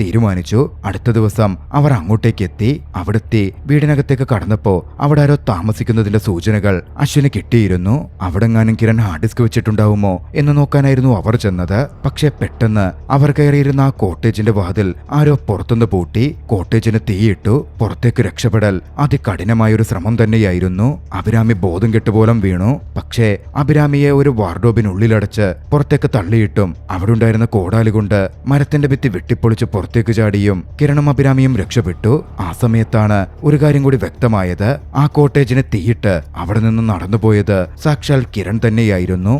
തീരുമാനിച്ചു. അടുത്ത ദിവസം അവർ അങ്ങോട്ടേക്ക് എത്തി. അവിടെത്തി വീടിനകത്തേക്ക് കടന്നപ്പോ അവിടെ ആരോ താമസിക്കുന്നതിന്റെ സൂചനകൾ അശ്വിന് കിട്ടിയിരുന്നു. അവിടെങ്ങാനും കിരൺ ഹാർഡ് ഡിസ്ക് വെച്ചിട്ടുണ്ടാവുമോ എന്ന് നോക്കാനായിരുന്നു അവർ ചെന്നത്. പക്ഷെ പെട്ടെന്ന് അവർ കയറിയിരുന്ന ആ കോട്ടേജിന്റെ വാതിൽ ആരോ പുറത്തുനിന്ന് പൂട്ടി. കോട്ടേജിന് തീയിട്ടു. പുറത്തേക്ക് രക്ഷപ്പെടൽ അതികഠിനമായൊരു ശ്രമം തന്നെയായിരുന്നു. അഭിരാമി ബോധം കെട്ടുപോലും വീണു. പക്ഷേ അഭിരാമിയെ ഒരു വാർഡ്രോബിനുള്ളിലടച്ച് പുറത്തേക്ക് തള്ളിയിട്ടും അവിടെ ഉണ്ടായിരുന്ന കോടാലി കൊണ്ട് മരത്തിന്റെ ഭിത്തി വെട്ടിപ്പൊളിച്ച് പുറത്തേക്ക് ചാടിയും കിരണും അഭിരാമിയും രക്ഷപ്പെട്ടു. ആ സമയത്താണ് ഒരു കാര്യം കൂടി വ്യക്തമായത്. ആ കോട്ടേജിന് തീയിട്ട് അവിടെ നിന്ന് നടന്നുപോയത് സാക്ഷാൽ കിരൺ തന്നെയായിരുന്നു.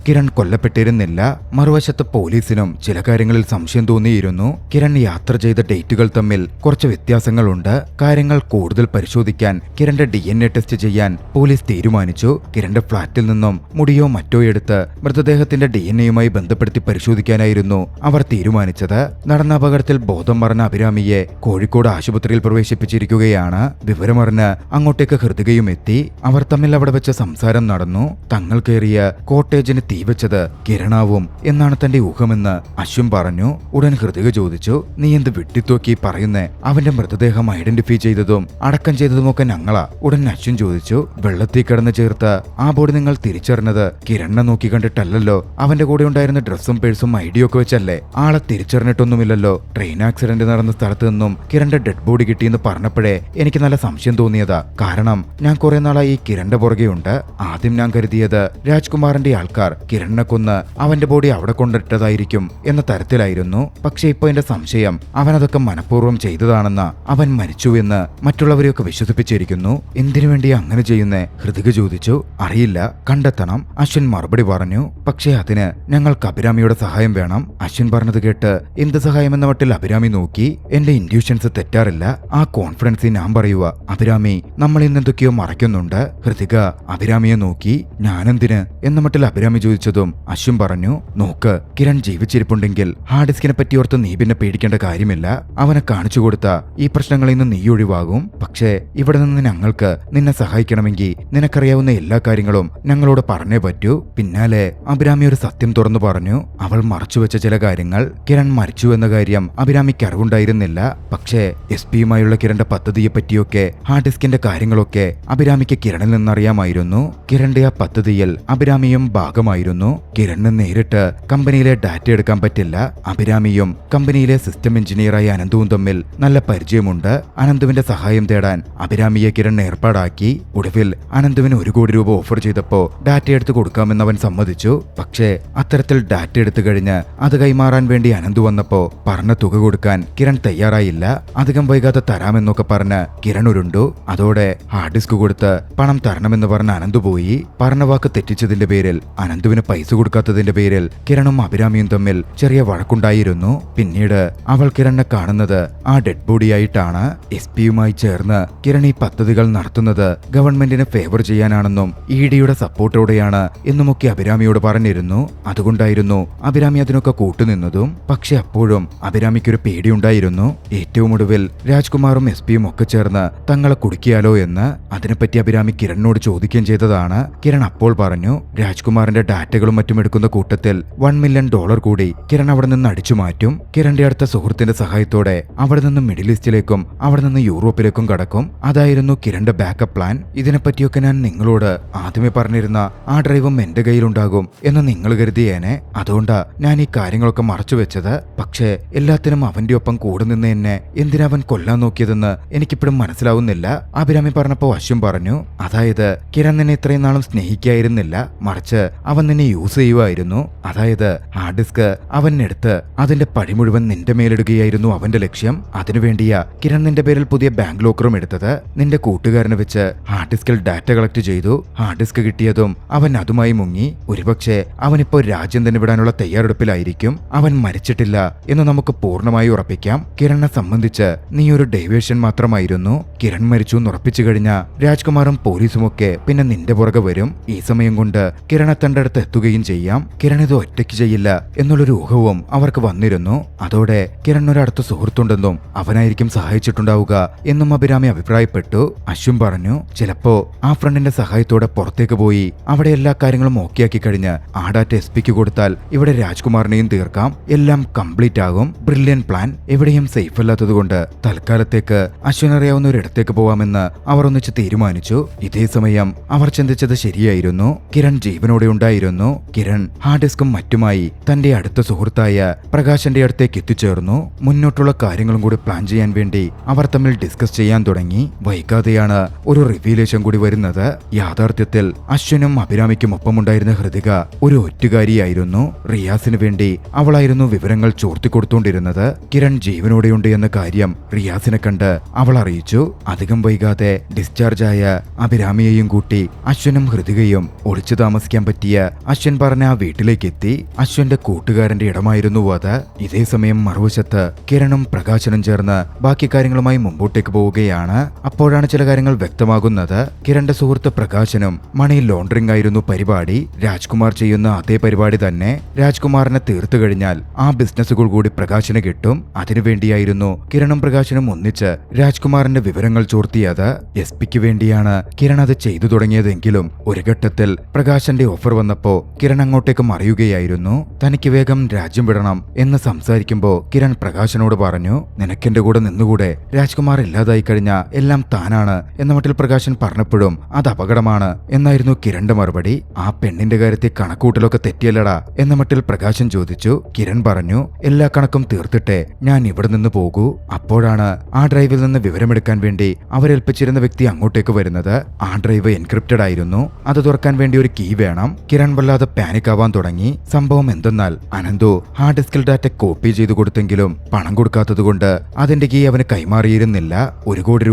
കിരൺ കൊല്ലപ്പെട്ടിരുന്നില്ല. മറുവശത്ത് പോലീസിനും ചില കാര്യങ്ങളിൽ സംശയം തോന്നിയിരുന്നു. കിരൺ യാത്ര ചെയ്ത ഡേറ്റുകൾ തമ്മിൽ കുറച്ച് വ്യത്യാസങ്ങളുണ്ട്. കാര്യങ്ങൾ കൂടുതൽ പരിശോധിക്കാൻ കിരണിന്റെ DNA ടെസ്റ്റ് ചെയ്യാൻ പോലീസ് തീരുമാനിച്ചു. കിരണിന്റെ ഫ്ളാറ്റിൽ നിന്നും മുടിയോ മറ്റോ എടുത്ത് മൃതദേഹത്തിന്റെ DNAയുമായി ബന്ധപ്പെടുത്തി പരിശോധിക്കാനായിരുന്നു അവർ തീരുമാനിച്ചത്. നടന്ന അപകടത്തിൽ ബോധം മറന്ന അഭിരാമിയെ കോഴിക്കോട് ആശുപത്രിയിൽ പ്രവേശിപ്പിച്ചിരിക്കുകയാണ്. വിവരമറിഞ്ഞ് അങ്ങോട്ടേക്ക് ഹൃതികയും എത്തി. അവർ തമ്മിൽ അവിടെ വെച്ച് സംസാരം നടന്നു. തങ്ങൾ കയറിയ കോട്ടേജിന് തീവച്ചത് കിരണാവും എന്നാണ് തന്റെ ഊഹമെന്ന് അശ്വിൻ പറഞ്ഞു. ഉടൻ ഹൃതിക ചോദിച്ചു, നീ എന്ത് വിട്ടിത്തോക്കി പറയുന്നേ? അവന്റെ മൃതദേഹം ഐഡന്റിഫൈ ചെയ്തതും അടക്കം ചെയ്തതുമൊക്കെ ഞങ്ങളാ. ഉടൻ അശ്വിൻ ചോദിച്ചു, വെള്ളത്തിൽ കിടന്ന് ചേർത്ത ആ ബോഡി നിങ്ങൾ തിരിച്ചറിഞ്ഞത് കിരണിനെ നോക്കി കണ്ടിട്ടല്ലോ. അവന്റെ കൂടെ ഉണ്ടായിരുന്ന ഡ്രസ്സും പേഴ്സും ഐഡിയ ഒക്കെ വെച്ചല്ലേ? ആളെ തിരിച്ചറിഞ്ഞിട്ടൊന്നുമില്ലല്ലോ. ട്രെയിൻ ആക്സിഡന്റ് നടന്ന സ്ഥലത്ത് നിന്നും കിരണിന്റെ ഡെഡ് ബോഡി കിട്ടിയെന്ന് പറഞ്ഞപ്പോഴേ എനിക്ക് നല്ല സംശയം തോന്നിയതാ. കാരണം ഞാൻ കുറെ നാളായി ഈ കിരണിന്റെ പുറകെയുണ്ട്. ആദ്യം ഞാൻ കരുതിയത് രാജ്കുമാറിന്റെ ആൾക്കാർ കിരണിനെ കൊന്ന് അവന്റെ ബോഡി അവിടെ കൊണ്ടിട്ടതായിരിക്കും എന്ന തരത്തിലായിരുന്നു. പക്ഷെ ഇപ്പൊ എന്റെ സംശയം അവനതൊക്കെ മനഃപൂർവ്വം ചെയ്തതാണെന്ന്. അവൻ മരിച്ചു എന്ന് മറ്റുള്ളവരെയൊക്കെ വിശ്വസിപ്പിച്ചിരിക്കുന്നു. എന്തിനു വേണ്ടി അങ്ങനെ ചെയ്യുന്നേ? ഹൃതിക ചോദിച്ചു. അറിയില്ല, കണ്ടെത്തണം, അശ്വിൻ മറുപടി പറഞ്ഞു. പക്ഷേ അതിന് ഞങ്ങൾക്ക് അഭിരാമിയുടെ സഹായം വേണം. അശ്വിൻ പറഞ്ഞത് കേട്ട് എന്ത് സഹായം എന്ന മട്ടിൽ അഭിരാമി നോക്കി. എന്റെ ഇൻഡ്യൂഷൻസ് തെറ്റാറില്ല. ആ കോൺഫിഡൻസിൽ ഞാൻ പറയുക, അഭിരാമി നമ്മൾ ഇന്നെന്തൊക്കെയോ മറയ്ക്കുന്നുണ്ട്. ഹൃതിക അഭിരാമിയെ നോക്കി. ഞാനെന്തിന് എന്ന മട്ടിൽ അഭിരാമി ചോദിച്ചതും അശ്വിൻ പറഞ്ഞു, നോക്ക്, കിരൺ ജീവിച്ചിരിപ്പുണ്ടെങ്കിൽ ഹാർഡ് ഡിസ്കിനെ പറ്റി ഓർത്ത് നീ പിന്നെ പേടിക്കേണ്ട കാര്യമില്ല. അവനെ കാണിച്ചു കൊടുത്ത ഈ പ്രശ്നങ്ങളിൽ നിന്ന് നീ ഒഴിവാകും. പക്ഷേ ഇവിടെ നിന്ന് ഞങ്ങൾക്ക് നിന്നെ സഹായിക്കണമെങ്കിൽ നിനക്കറിയാവുന്ന എല്ലാ കാര്യങ്ങളും ഞങ്ങളോട് പറഞ്ഞേ പറ്റൂ. പിന്നാലെ അഭിരാമി ഒരു സത്യം തുറന്നു പറഞ്ഞു. അവൾ മറച്ചുവെച്ച ചില കാര്യങ്ങൾ. കിരൺ മരിച്ചു എന്ന കാര്യം അഭിരാമിക്ക് അറിവുണ്ടായിരുന്നില്ല. പക്ഷേ SP-യുമായുള്ള കിരണിന്റെ പദ്ധതിയെ പറ്റിയൊക്കെ ഹാർഡ് ഡിസ്കിന്റെ കാര്യങ്ങളൊക്കെ അഭിരാമിക്ക് കിരണിൽ നിന്നറിയാമായിരുന്നു. കിരണിന്റെ ആ പദ്ധതിയിൽ അഭിരാമിയും ഭാഗമായിരുന്നു. കിരണിന് നേരിട്ട് കമ്പനിയിലെ ഡാറ്റ എടുക്കാൻ പറ്റില്ല. അഭിരാമിയും കമ്പനിയിലെ സിസ്റ്റം എഞ്ചിനീയറായ അനന്തുവും തമ്മിൽ നല്ല പരിചയമുണ്ട്. അനന്തുവിന്റെ സഹായം തേടാൻ അഭിരാമിയെ കിരൺ ഏർപ്പാടാക്കി. ഒടുവിൽ അനന്തുവിന് 1 കോടി രൂപ ഓഫർ ചെയ്തപ്പോ ഡാറ്റ എടുത്ത് കൊടുക്കാമെന്ന് അവൻ സമ്മതിച്ചു. പക്ഷേ അത്തരത്തിൽ ഡാറ്റ എടുത്തു കഴിഞ്ഞ് അത് കൈമാറാൻ വേണ്ടി അനന്തു വന്നപ്പോ പറഞ്ഞ തുക കൊടുക്കാൻ കിരൺ തയ്യാറായില്ല. അധികം വൈകാതെ തരാമെന്നൊക്കെ പറഞ്ഞ് കിരൺ ഉരുണ്ടു. അതോടെ ഹാർഡ് ഡിസ്ക് കൊടുത്ത് പണം തരണമെന്ന് പറഞ്ഞ് അനന്തു പോയി. പറഞ്ഞ വാക്ക് തെറ്റിച്ചതിന്റെ പേരിൽ അനന്തുവിന് അനന്തുവിന് പൈസ കൊടുക്കാത്തതിന്റെ പേരിൽ കിരണും അഭിരാമിയും തമ്മിൽ ചെറിയ വഴക്കുണ്ടായിരുന്നു. പിന്നീട് അവൾ കിരണിനെ കാണുന്നത് ആ ഡെഡ് ബോഡിയായിട്ടാണ്. SP-യുമായി ചേർന്ന് കിരൺ ഈ പദ്ധതികൾ നടത്തുന്നത് ഗവൺമെന്റിന് ഫേവർ ചെയ്യാനാണെന്നും ED-യുടെ സപ്പോർട്ടോടെയാണ് എന്നുമൊക്കെ അഭിരാമിയോട് പറഞ്ഞിരുന്നു. അതുകൊണ്ടായിരുന്നു അഭിരാമി അതിനൊക്കെ കൂട്ടുനിന്നതും. പക്ഷെ അപ്പോഴും അഭിരാമിക്കൊരു പേടിയുണ്ടായിരുന്നു. ഏറ്റവും ഒടുവിൽ രാജ്കുമാറും SP-യും ഒക്കെ ചേർന്ന് തങ്ങളെ കുടുക്കിയാലോ എന്ന്. അതിനെപ്പറ്റി അഭിരാമി കിരണിനോട് ചോദിക്കുകയും ചെയ്തതാണ്. കിരൺ അപ്പോൾ പറഞ്ഞു, രാജ്കുമാറിന്റെ ഡാറ്റകളും മറ്റും എടുക്കുന്ന കൂട്ടത്തിൽ $1 മില്യൺ കൂടി കിരൺ അവിടെ നിന്ന് അടിച്ചു മാറ്റും. കിരണിന്റെ അടുത്ത സുഹൃത്തിന്റെ സഹായത്തോടെ അവിടെ നിന്ന് മിഡിൽ ഈസ്റ്റിലേക്കും അവിടെ നിന്ന് യൂറോപ്പിലേക്കും കടക്കും. അതായിരുന്നു കിരണിന്റെ ബാക്കപ്പ് പ്ലാൻ. ഇതിനെപ്പറ്റിയൊക്കെ ഞാൻ നിങ്ങളോട് ആദ്യമേ പറഞ്ഞിരുന്ന ആ ഡ്രൈവും എന്റെ കയ്യിലുണ്ടാകും എന്ന് നിങ്ങൾ കരുതിയേനെ. അതുകൊണ്ടാ ഞാൻ ഈ കാര്യങ്ങളൊക്കെ മറച്ചു വെച്ചത്. പക്ഷേ എല്ലാത്തിനും അവന്റെ ഒപ്പം കൂടെ നിന്ന് എന്നെ എന്തിനാ അവൻ കൊല്ലാൻ നോക്കിയതെന്ന് എനിക്കിപ്പോഴും മനസ്സിലാവുന്നില്ല. അഭിരാമി പറഞ്ഞപ്പോ അശ്വൻ പറഞ്ഞു, അതായത് കിരൺ നിന്നെ ഇത്രയും നാളും സ്നേഹിക്കായിരുന്നില്ല, മറിച്ച് അവൻ നിന്നെ യൂസ് ചെയ്യുമായിരുന്നു. അതായത് ഹാർഡ് ഡിസ്ക് അവനെടുത്ത് അതിന്റെ പഴി മുഴുവൻ നിന്റെ മേലിടുകയായിരുന്നു അവന്റെ ലക്ഷ്യം. അതിനുവേണ്ടിയാ കിരൺ നിന്റെ പേരിൽ പുതിയ ബാങ്ക് ലോക്കറും എടുത്തത്. നിന്റെ കൂട്ടുകാരനെ വെച്ച് ഹാർഡ് ഡിസ്കിൽ ഡാറ്റ കളക്ട് ചെയ്തു. ഹാർഡ് ഡിസ്ക് കിട്ടിയതും അവൻ അതുമായി മുങ്ങി. ഒരുപക്ഷെ അവനിപ്പോ രാജ്യം തന്നെ വിടാനുള്ള തയ്യാറെടുപ്പിലായിരിക്കും. അവൻ മരിച്ചിട്ടില്ല എന്ന് നമുക്ക് പൂർണ്ണമായി ഉറപ്പിക്കാം. കിരണിനെ സംബന്ധിച്ച് നീ ഒരു ഡൈവേഷൻ മാത്രമായിരുന്നു. കിരൺ മരിച്ചു എന്ന് ഉറപ്പിച്ചു കഴിഞ്ഞാൽ രാജ്കുമാറും പോലീസുമൊക്കെ പിന്നെ നിന്റെ പുറകെ വരും. ഈ സമയം കൊണ്ട് കിരണെ തന്റെ അടുത്ത് എത്തുകയും ചെയ്യാം. കിരൺ ഇത് ഒറ്റയ്ക്ക് ചെയ്യില്ല എന്നുള്ളൊരു ഊഹവും അവർക്ക് വന്നിരുന്നു. അതോടെ കിരൺ ഒരടുത്ത സുഹൃത്തുണ്ടെന്നും അവനായിരിക്കും സഹായിച്ചിട്ടുണ്ടാവുക എന്നും അഭിരാമി അഭിപ്രായപ്പെട്ടു. അശ്വൻ പറഞ്ഞു, ചിലപ്പോ ആ ഫ്രണ്ടിന്റെ സഹായത്തോടെ പുറത്തേക്ക് പോയി അവിടെ എല്ലാ കാര്യങ്ങളും ഓക്കെയാക്കി കഴിഞ്ഞ് ആ ഡാറ്റ SP-ക്ക് കൊടുത്താൽ ഇവിടെ രാജ്കുമാറിനെയും തീർക്കാം. എല്ലാം കംപ്ലീറ്റ് ആകും. Brilliant plan. എവിടെയും സേഫ് അല്ലാത്തതുകൊണ്ട് തൽക്കാലത്തേക്ക് അശ്വൻ അറിയാവുന്ന ഒരിടത്തേക്ക് പോവാമെന്ന് അവർ ഒന്നിച്ച് തീരുമാനിച്ചു. ഇതേ സമയം അവർ ചിന്തിച്ചത് ശരിയായിരുന്നു. കിരൺ ജീവനോടെ ഉണ്ടായിരുന്നു. കിരൺ ഹാർഡ് ഡിസ്കും മറ്റുമായി തന്റെ അടുത്ത സുഹൃത്തായ പ്രകാശന്റെ അടുത്തേക്ക് എത്തിച്ചേർന്നു. മുന്നോട്ടുള്ള കാര്യങ്ങളും കൂടി പ്ലാൻ ചെയ്യാൻ വേണ്ടി അവർ തമ്മിൽ ഡിസ്കസ് ചെയ്യാൻ തുടങ്ങി. വൈകാതെയാണ് ഒരു റിവീലേഷൻ കൂടി വരുന്നത്. യാഥാർത്ഥ്യത്തിൽ അശ്വനും അഭിരാമിക്കും ഒപ്പമുണ്ടായിരുന്ന ഹൃതിക ഒരു ഒറ്റുകാരിയായിരുന്നു. റിയാസിന് വേണ്ടി അവളായിരുന്നു വിവരങ്ങൾ ചോർത്തിക്കൊടുത്തുകൊണ്ടിരുന്നത്. കിരൺ ജീവനോടെയുണ്ട് എന്ന കാര്യം റിയാസിനെ കണ്ട് അവൾ അറിയിച്ചു. അധികം വൈകാതെ ഡിസ്ചാർജായ അഭിരാമിയെയും കൂട്ടി അശ്വനും ഹൃതികയും ഒളിച്ചു താമസിക്കാൻ പറ്റിയ അശ്വൻ പറഞ്ഞ ആ വീട്ടിലേക്ക് എത്തി. അശ്വന്റെ കൂട്ടുകാരന്റെ ഇടമായിരുന്നു അത്. ഇതേ സമയം മറുവശത്ത് കിരണും പ്രകാശനും ചേർന്ന് ബാക്കി കാര്യങ്ങളുമായി മുമ്പോട്ടേക്ക് പോവുകയാണ്. അപ്പോഴാണ് ചില കാര്യങ്ങൾ വ്യക്തമാകുന്നത്. കിരണിന്റെ സുഹൃത്ത് പ്രകാശനും മണി ലോണ്ടറിംഗ് ആയിരുന്നു പരിപാടി. രാജ്കുമാർ ചെയ്യുന്ന അതേ പരിപാടി തന്നെ. രാജ്കുമാറിനെ തീർത്തു കഴിഞ്ഞാൽ ആ ബിസിനസ്സുകൾ കൂടി പ്രകാശന് കിട്ടും. അതിനുവേണ്ടിയായിരുന്നു കിരണും പ്രകാശനും ഒന്നിച്ച് രാജ്കുമാറിന്റെ വിവരങ്ങൾ ചോർത്തിയത്. SP-ക്ക് വേണ്ടിയാണ് കിരൺ അത് ചെയ്തു തുടങ്ങിയതെങ്കിലും ഒരു ഘട്ടത്തിൽ പ്രകാശന്റെ ഓഫർ വന്നപ്പോ കിരൺ അങ്ങോട്ടേക്ക് മറിയുകയായിരുന്നു. തനിക്ക് വേഗം രാജ്യം വിടണം എന്ന് സംസാരിക്കുമ്പോ കിരൺ പ്രകാശനോട് പറഞ്ഞു, നിനക്കെന്റെ കൂടെ നിന്നുകൂടെ? രാജ്കുമാർ ഇല്ലാതായി കഴിഞ്ഞാൽ എല്ലാം താനാണ് എന്ന മട്ടിൽ പ്രകാശൻ പറഞ്ഞപ്പോഴും അത് അപകടമാണ് എന്നായിരുന്നു കിരണിന്റെ മറുപടി. ആ പെണ്ണിന്റെ കാര്യത്തിൽ കണക്കൂട്ടലൊക്കെ തെറ്റിയല്ലടാ എന്ന മട്ടിൽ പ്രകാശൻ ചോദിച്ചു. കിരൺ പറഞ്ഞു, എല്ലാ കണക്കും തീർത്തിട്ടെ ഞാൻ ഇവിടെ നിന്ന് പോകൂ. അപ്പോഴാണ് ആ ഡ്രൈവിൽ നിന്ന് വിവരമെടുക്കാൻ വേണ്ടി അവരേൽപ്പിച്ചിരുന്ന വ്യക്തി അങ്ങോട്ടേക്ക് വരുന്നത്. ആ ഡ്രൈവ് എൻക്രിപ്റ്റഡ് ആയിരുന്നു. അത് തുറക്കാൻ വേണ്ടി ഒരു കീ വേണം. കിരൺ വല്ലാതെ പാനിക് ആവാൻ തുടങ്ങി. സംഭവം എന്തെന്നാൽ അനന്തു ഹാർഡ് ഡിസ്കിൽ ഡാറ്റ കോപ്പി ചെയ്തു കൊടുത്തെങ്കിലും പണം കൊടുക്കാത്തതുകൊണ്ട് അതിന്റെ കീ അവന് കൈമാറിയിരുന്നില്ല. $1 കോടി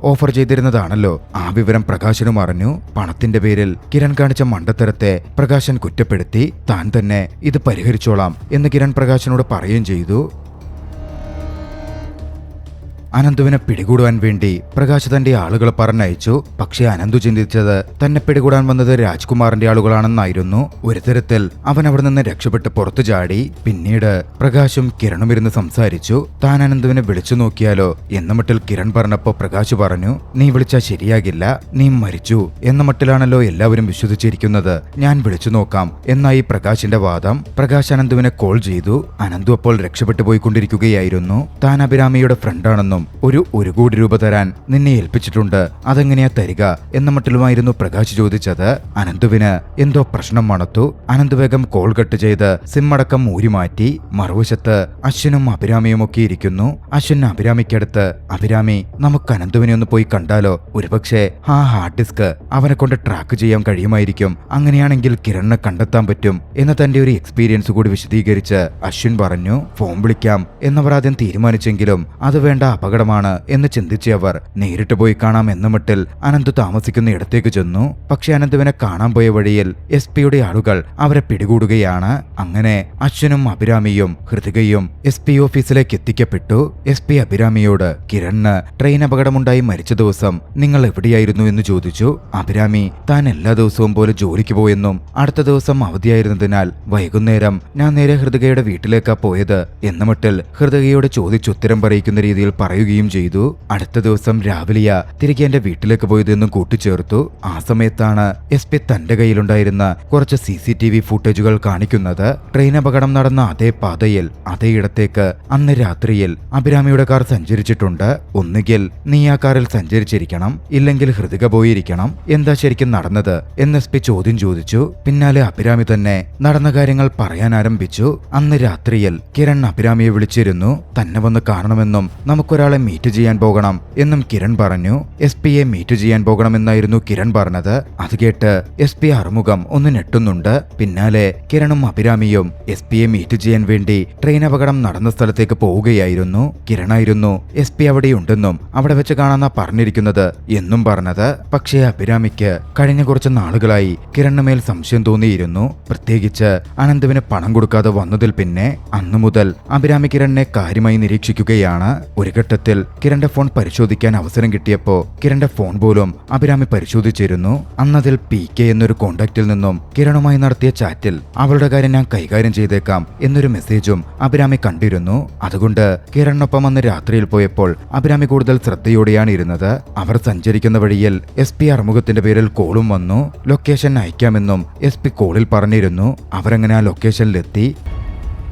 ഓഫർ ചെയ്തിരുന്നതാണല്ലോ. ആ വിവരം പ്രകാശനും അറിഞ്ഞു. പണത്തിന്റെ പേരിൽ കിരൺ കാണിച്ച മണ്ടത്തരത്തെ പ്രകാശൻ കുറ്റപ്പെടുത്തി. താൻ തന്നെ ഇത് പരിഹരിച്ചോളാം എന്ന് കിരൺ പ്രകാശനോട് പറയുകയും ചെയ്തു. അനന്തുവിനെ പിടികൂടാൻ വേണ്ടി പ്രകാശ് തന്റെ ആളുകളെ പറഞ്ഞയച്ചു. പക്ഷേ അനന്തു ചിന്തിച്ചത് തന്നെ പിടികൂടാൻ വന്നത് രാജ്കുമാറിന്റെ ആളുകളാണെന്നായിരുന്നു. ഒരു തരത്തിൽ അവൻ അവിടെ നിന്ന് രക്ഷപ്പെട്ട് പുറത്തു ചാടി. പിന്നീട് പ്രകാശും കിരണും ഇരുന്ന് സംസാരിച്ചു. താൻ അനന്തുവിനെ വിളിച്ചു നോക്കിയാലോ എന്ന മട്ടിൽ കിരൺ പറഞ്ഞപ്പോ പ്രകാശ് പറഞ്ഞു, നീ വിളിച്ചാൽ ശരിയാകില്ല, നീ മരിച്ചു എന്ന മട്ടിലാണല്ലോ എല്ലാവരും വിശ്വസിച്ചിരിക്കുന്നത്, ഞാൻ വിളിച്ചു നോക്കാം എന്നായി പ്രകാശിന്റെ വാദം. പ്രകാശ് അനന്തുവിനെ കോൾ ചെയ്തു. അനന്തു അപ്പോൾ രക്ഷപ്പെട്ടു പോയിക്കൊണ്ടിരിക്കുകയായിരുന്നു. താൻ അഭിരാമിയുടെ ഫ്രണ്ടാണെന്നും $1 കോടി തരാൻ നിന്നെ ഏൽപ്പിച്ചിട്ടുണ്ട്, അതെങ്ങനെയാ തരിക എന്ന മട്ടിലുമായിരുന്നു പ്രകാശ് ചോദിച്ചത്. അനന്തുവിന് എന്തോ പ്രശ്നം മണത്തു. അനന്ത് വേഗം കോൾ കട്ട് ചെയ്ത് സിം അടക്കം ഊരി മാറ്റി. മറുവശത്ത് അശ്വനും അഭിരാമിയും ഒക്കെ ഇരിക്കുന്നു. അശ്വൻ അഭിരാമിക്കടുത്ത്, അഭിരാമി നമുക്ക് അനന്തുവിനെ ഒന്ന് പോയി കണ്ടാലോ? ഒരുപക്ഷെ ആ ഹാർഡ് ഡിസ്ക് അവനെ കൊണ്ട് ട്രാക്ക് ചെയ്യാൻ കഴിയുമായിരിക്കും. അങ്ങനെയാണെങ്കിൽ കിരണിനെ കണ്ടെത്താൻ പറ്റും എന്ന് തന്റെ ഒരു എക്സ്പീരിയൻസ് കൂടി വിശദീകരിച്ച് അശ്വിൻ പറഞ്ഞു. ഫോൺ വിളിക്കാം എന്നവർ ആദ്യം തീരുമാനിച്ചെങ്കിലും അത് വേണ്ട, അപകടമാണ് എന്ന് ചിന്തിച്ച അവർ നേരിട്ട് പോയി കാണാം എന്ന മട്ടിൽ അനന്ത് താമസിക്കുന്ന ഇടത്തേക്ക് ചെന്നു. പക്ഷെ അനന്തുവിനെ കാണാൻ പോയ വഴിയിൽ SP-യുടെ ആളുകൾ അവരെ പിടികൂടുകയാണ്. അങ്ങനെ അശ്വിനും അഭിരാമിയും ഹൃതികയും SP ഓഫീസിലേക്ക് എത്തിക്കപ്പെട്ടു. SP അഭിരാമിയോട് കിരണിന് ട്രെയിൻ അപകടമുണ്ടായി മരിച്ച ദിവസം നിങ്ങൾ എവിടെയായിരുന്നു എന്ന് ചോദിച്ചു. അഭിരാമി താൻ എല്ലാ ദിവസവും പോലെ ജോലിക്ക് പോയെന്നും അടുത്ത ദിവസം അവധിയായിരുന്നതിനാൽ വൈകുന്നേരം ഞാൻ നേരെ ഹൃതികയുടെ വീട്ടിലേക്കാ പോയത് എന്ന മട്ടിൽ ഹൃതികയോട് ചോദിച്ചുത്തരം പറയിക്കുന്ന രീതിയിൽ പറയുകയും ചെയ്തു. അടുത്ത ദിവസം രാവിലെയാ തിരികെ എന്റെ വീട്ടിലേക്ക് പോയതെന്നും കൂട്ടിച്ചേർത്തു. ആ സമയത്താണ് SP തന്റെ കയ്യിലുണ്ടായിരുന്ന കുറച്ച് CCTV ഫുട്ടേജുകൾ കാണിക്കുന്നത്. ട്രെയിൻ അപകടം നടന്ന അതേ പാതയിൽ അതേ ഇടത്തേക്ക് അന്ന് രാത്രിയിൽ അഭിരാമിയുടെ കാർ സഞ്ചരിച്ചിട്ടുണ്ട്. ഒന്നുകിൽ നീ ആ കാറിൽ സഞ്ചരിച്ചിരിക്കണം, ഇല്ലെങ്കിൽ ഹൃതിക പോയിരിക്കണം. എന്താ ശരിക്കും നടന്നത് എന്ന് SP ചോദ്യം ചോദിച്ചു. പിന്നാലെ അഭിരാമി തന്നെ നടന്ന കാര്യങ്ങൾ പറയാൻ ആരംഭിച്ചു. അന്ന് രാത്രിയിൽ കിരൺ അഭിരാമിയെ വിളിച്ചിരുന്നു. തന്നെ വന്ന് കാണണമെന്നും നമുക്കൊരാളെ മീറ്റ് ചെയ്യാൻ പോകണം എന്നും കിരൺ പറഞ്ഞു. SP-യെ മീറ്റ് ചെയ്യാൻ പോകണമെന്നായിരുന്നു കിരൺ പറഞ്ഞത്. അത് കേട്ട് SP അറുമുഖം ഒന്ന് ഞെട്ടുന്നുണ്ട്. പിന്നാലെ കിരണും അഭിരാമിയും SP-യെ മീറ്റ് ചെയ്യാൻ വേണ്ടി ട്രെയിൻ അപകടം നടന്ന സ്ഥലത്തേക്ക് പോവുകയായിരുന്നു. കിരണായിരുന്നു SP അവിടെയുണ്ടെന്നും അവിടെ വെച്ച് കാണാനാ പറഞ്ഞിരിക്കുന്നത് എന്നും പറഞ്ഞത്. പക്ഷേ അഭിരാമിക്ക് കഴിഞ്ഞ കുറച്ച് നാളുകളായി കിരണിന് മേൽ സംശയം തോന്നിയിരുന്നു. പ്രത്യേകിച്ച് അനന്തുവിന് പണം കൊടുക്കാതെ വന്നതിൽ പിന്നെ. അന്നു മുതൽ അഭിരാമി കിരണിനെ കാര്യമായി നിരീക്ഷിക്കുകയാണ്. ഒരു ഘട്ടത്തിൽ കിരണിന്റെ ഫോൺ പരിശോധിക്കാൻ അവസരം കിട്ടിയപ്പോ കിരണിന്റെ ഫോൺ പോലും അഭിരാമി പരിശോധിച്ചിരുന്നു. അന്നതിൽ PK എന്നൊരു കോണ്ടാക്റ്റിൽ നിന്നും കിരണുമായി നടത്തിയ ചാറ്റിൽ അവളുടെ കാര്യം ഞാൻ കൈകാര്യം ചെയ്തേക്കാം എന്നൊരു മെസ്സേജും അഭിരാമി കണ്ടിരുന്നു. അതുകൊണ്ട് കിരണിനൊപ്പം അന്ന് രാത്രിയിൽ പോയപ്പോൾ അഭിരാമി കൂടുതൽ ശ്രദ്ധയോടെയാണ് ഇരുന്നത്. അവർ സഞ്ചരിക്കുന്ന വഴിയിൽ SP അറുമുഖത്തിന്റെ പേരിൽ കോളും വന്നു. ലൊക്കേഷൻ അയക്കാമെന്നും SP കോളിൽ പറഞ്ഞിരുന്നു. അവരങ്ങനെ ആ ലൊക്കേഷനിലെത്തി.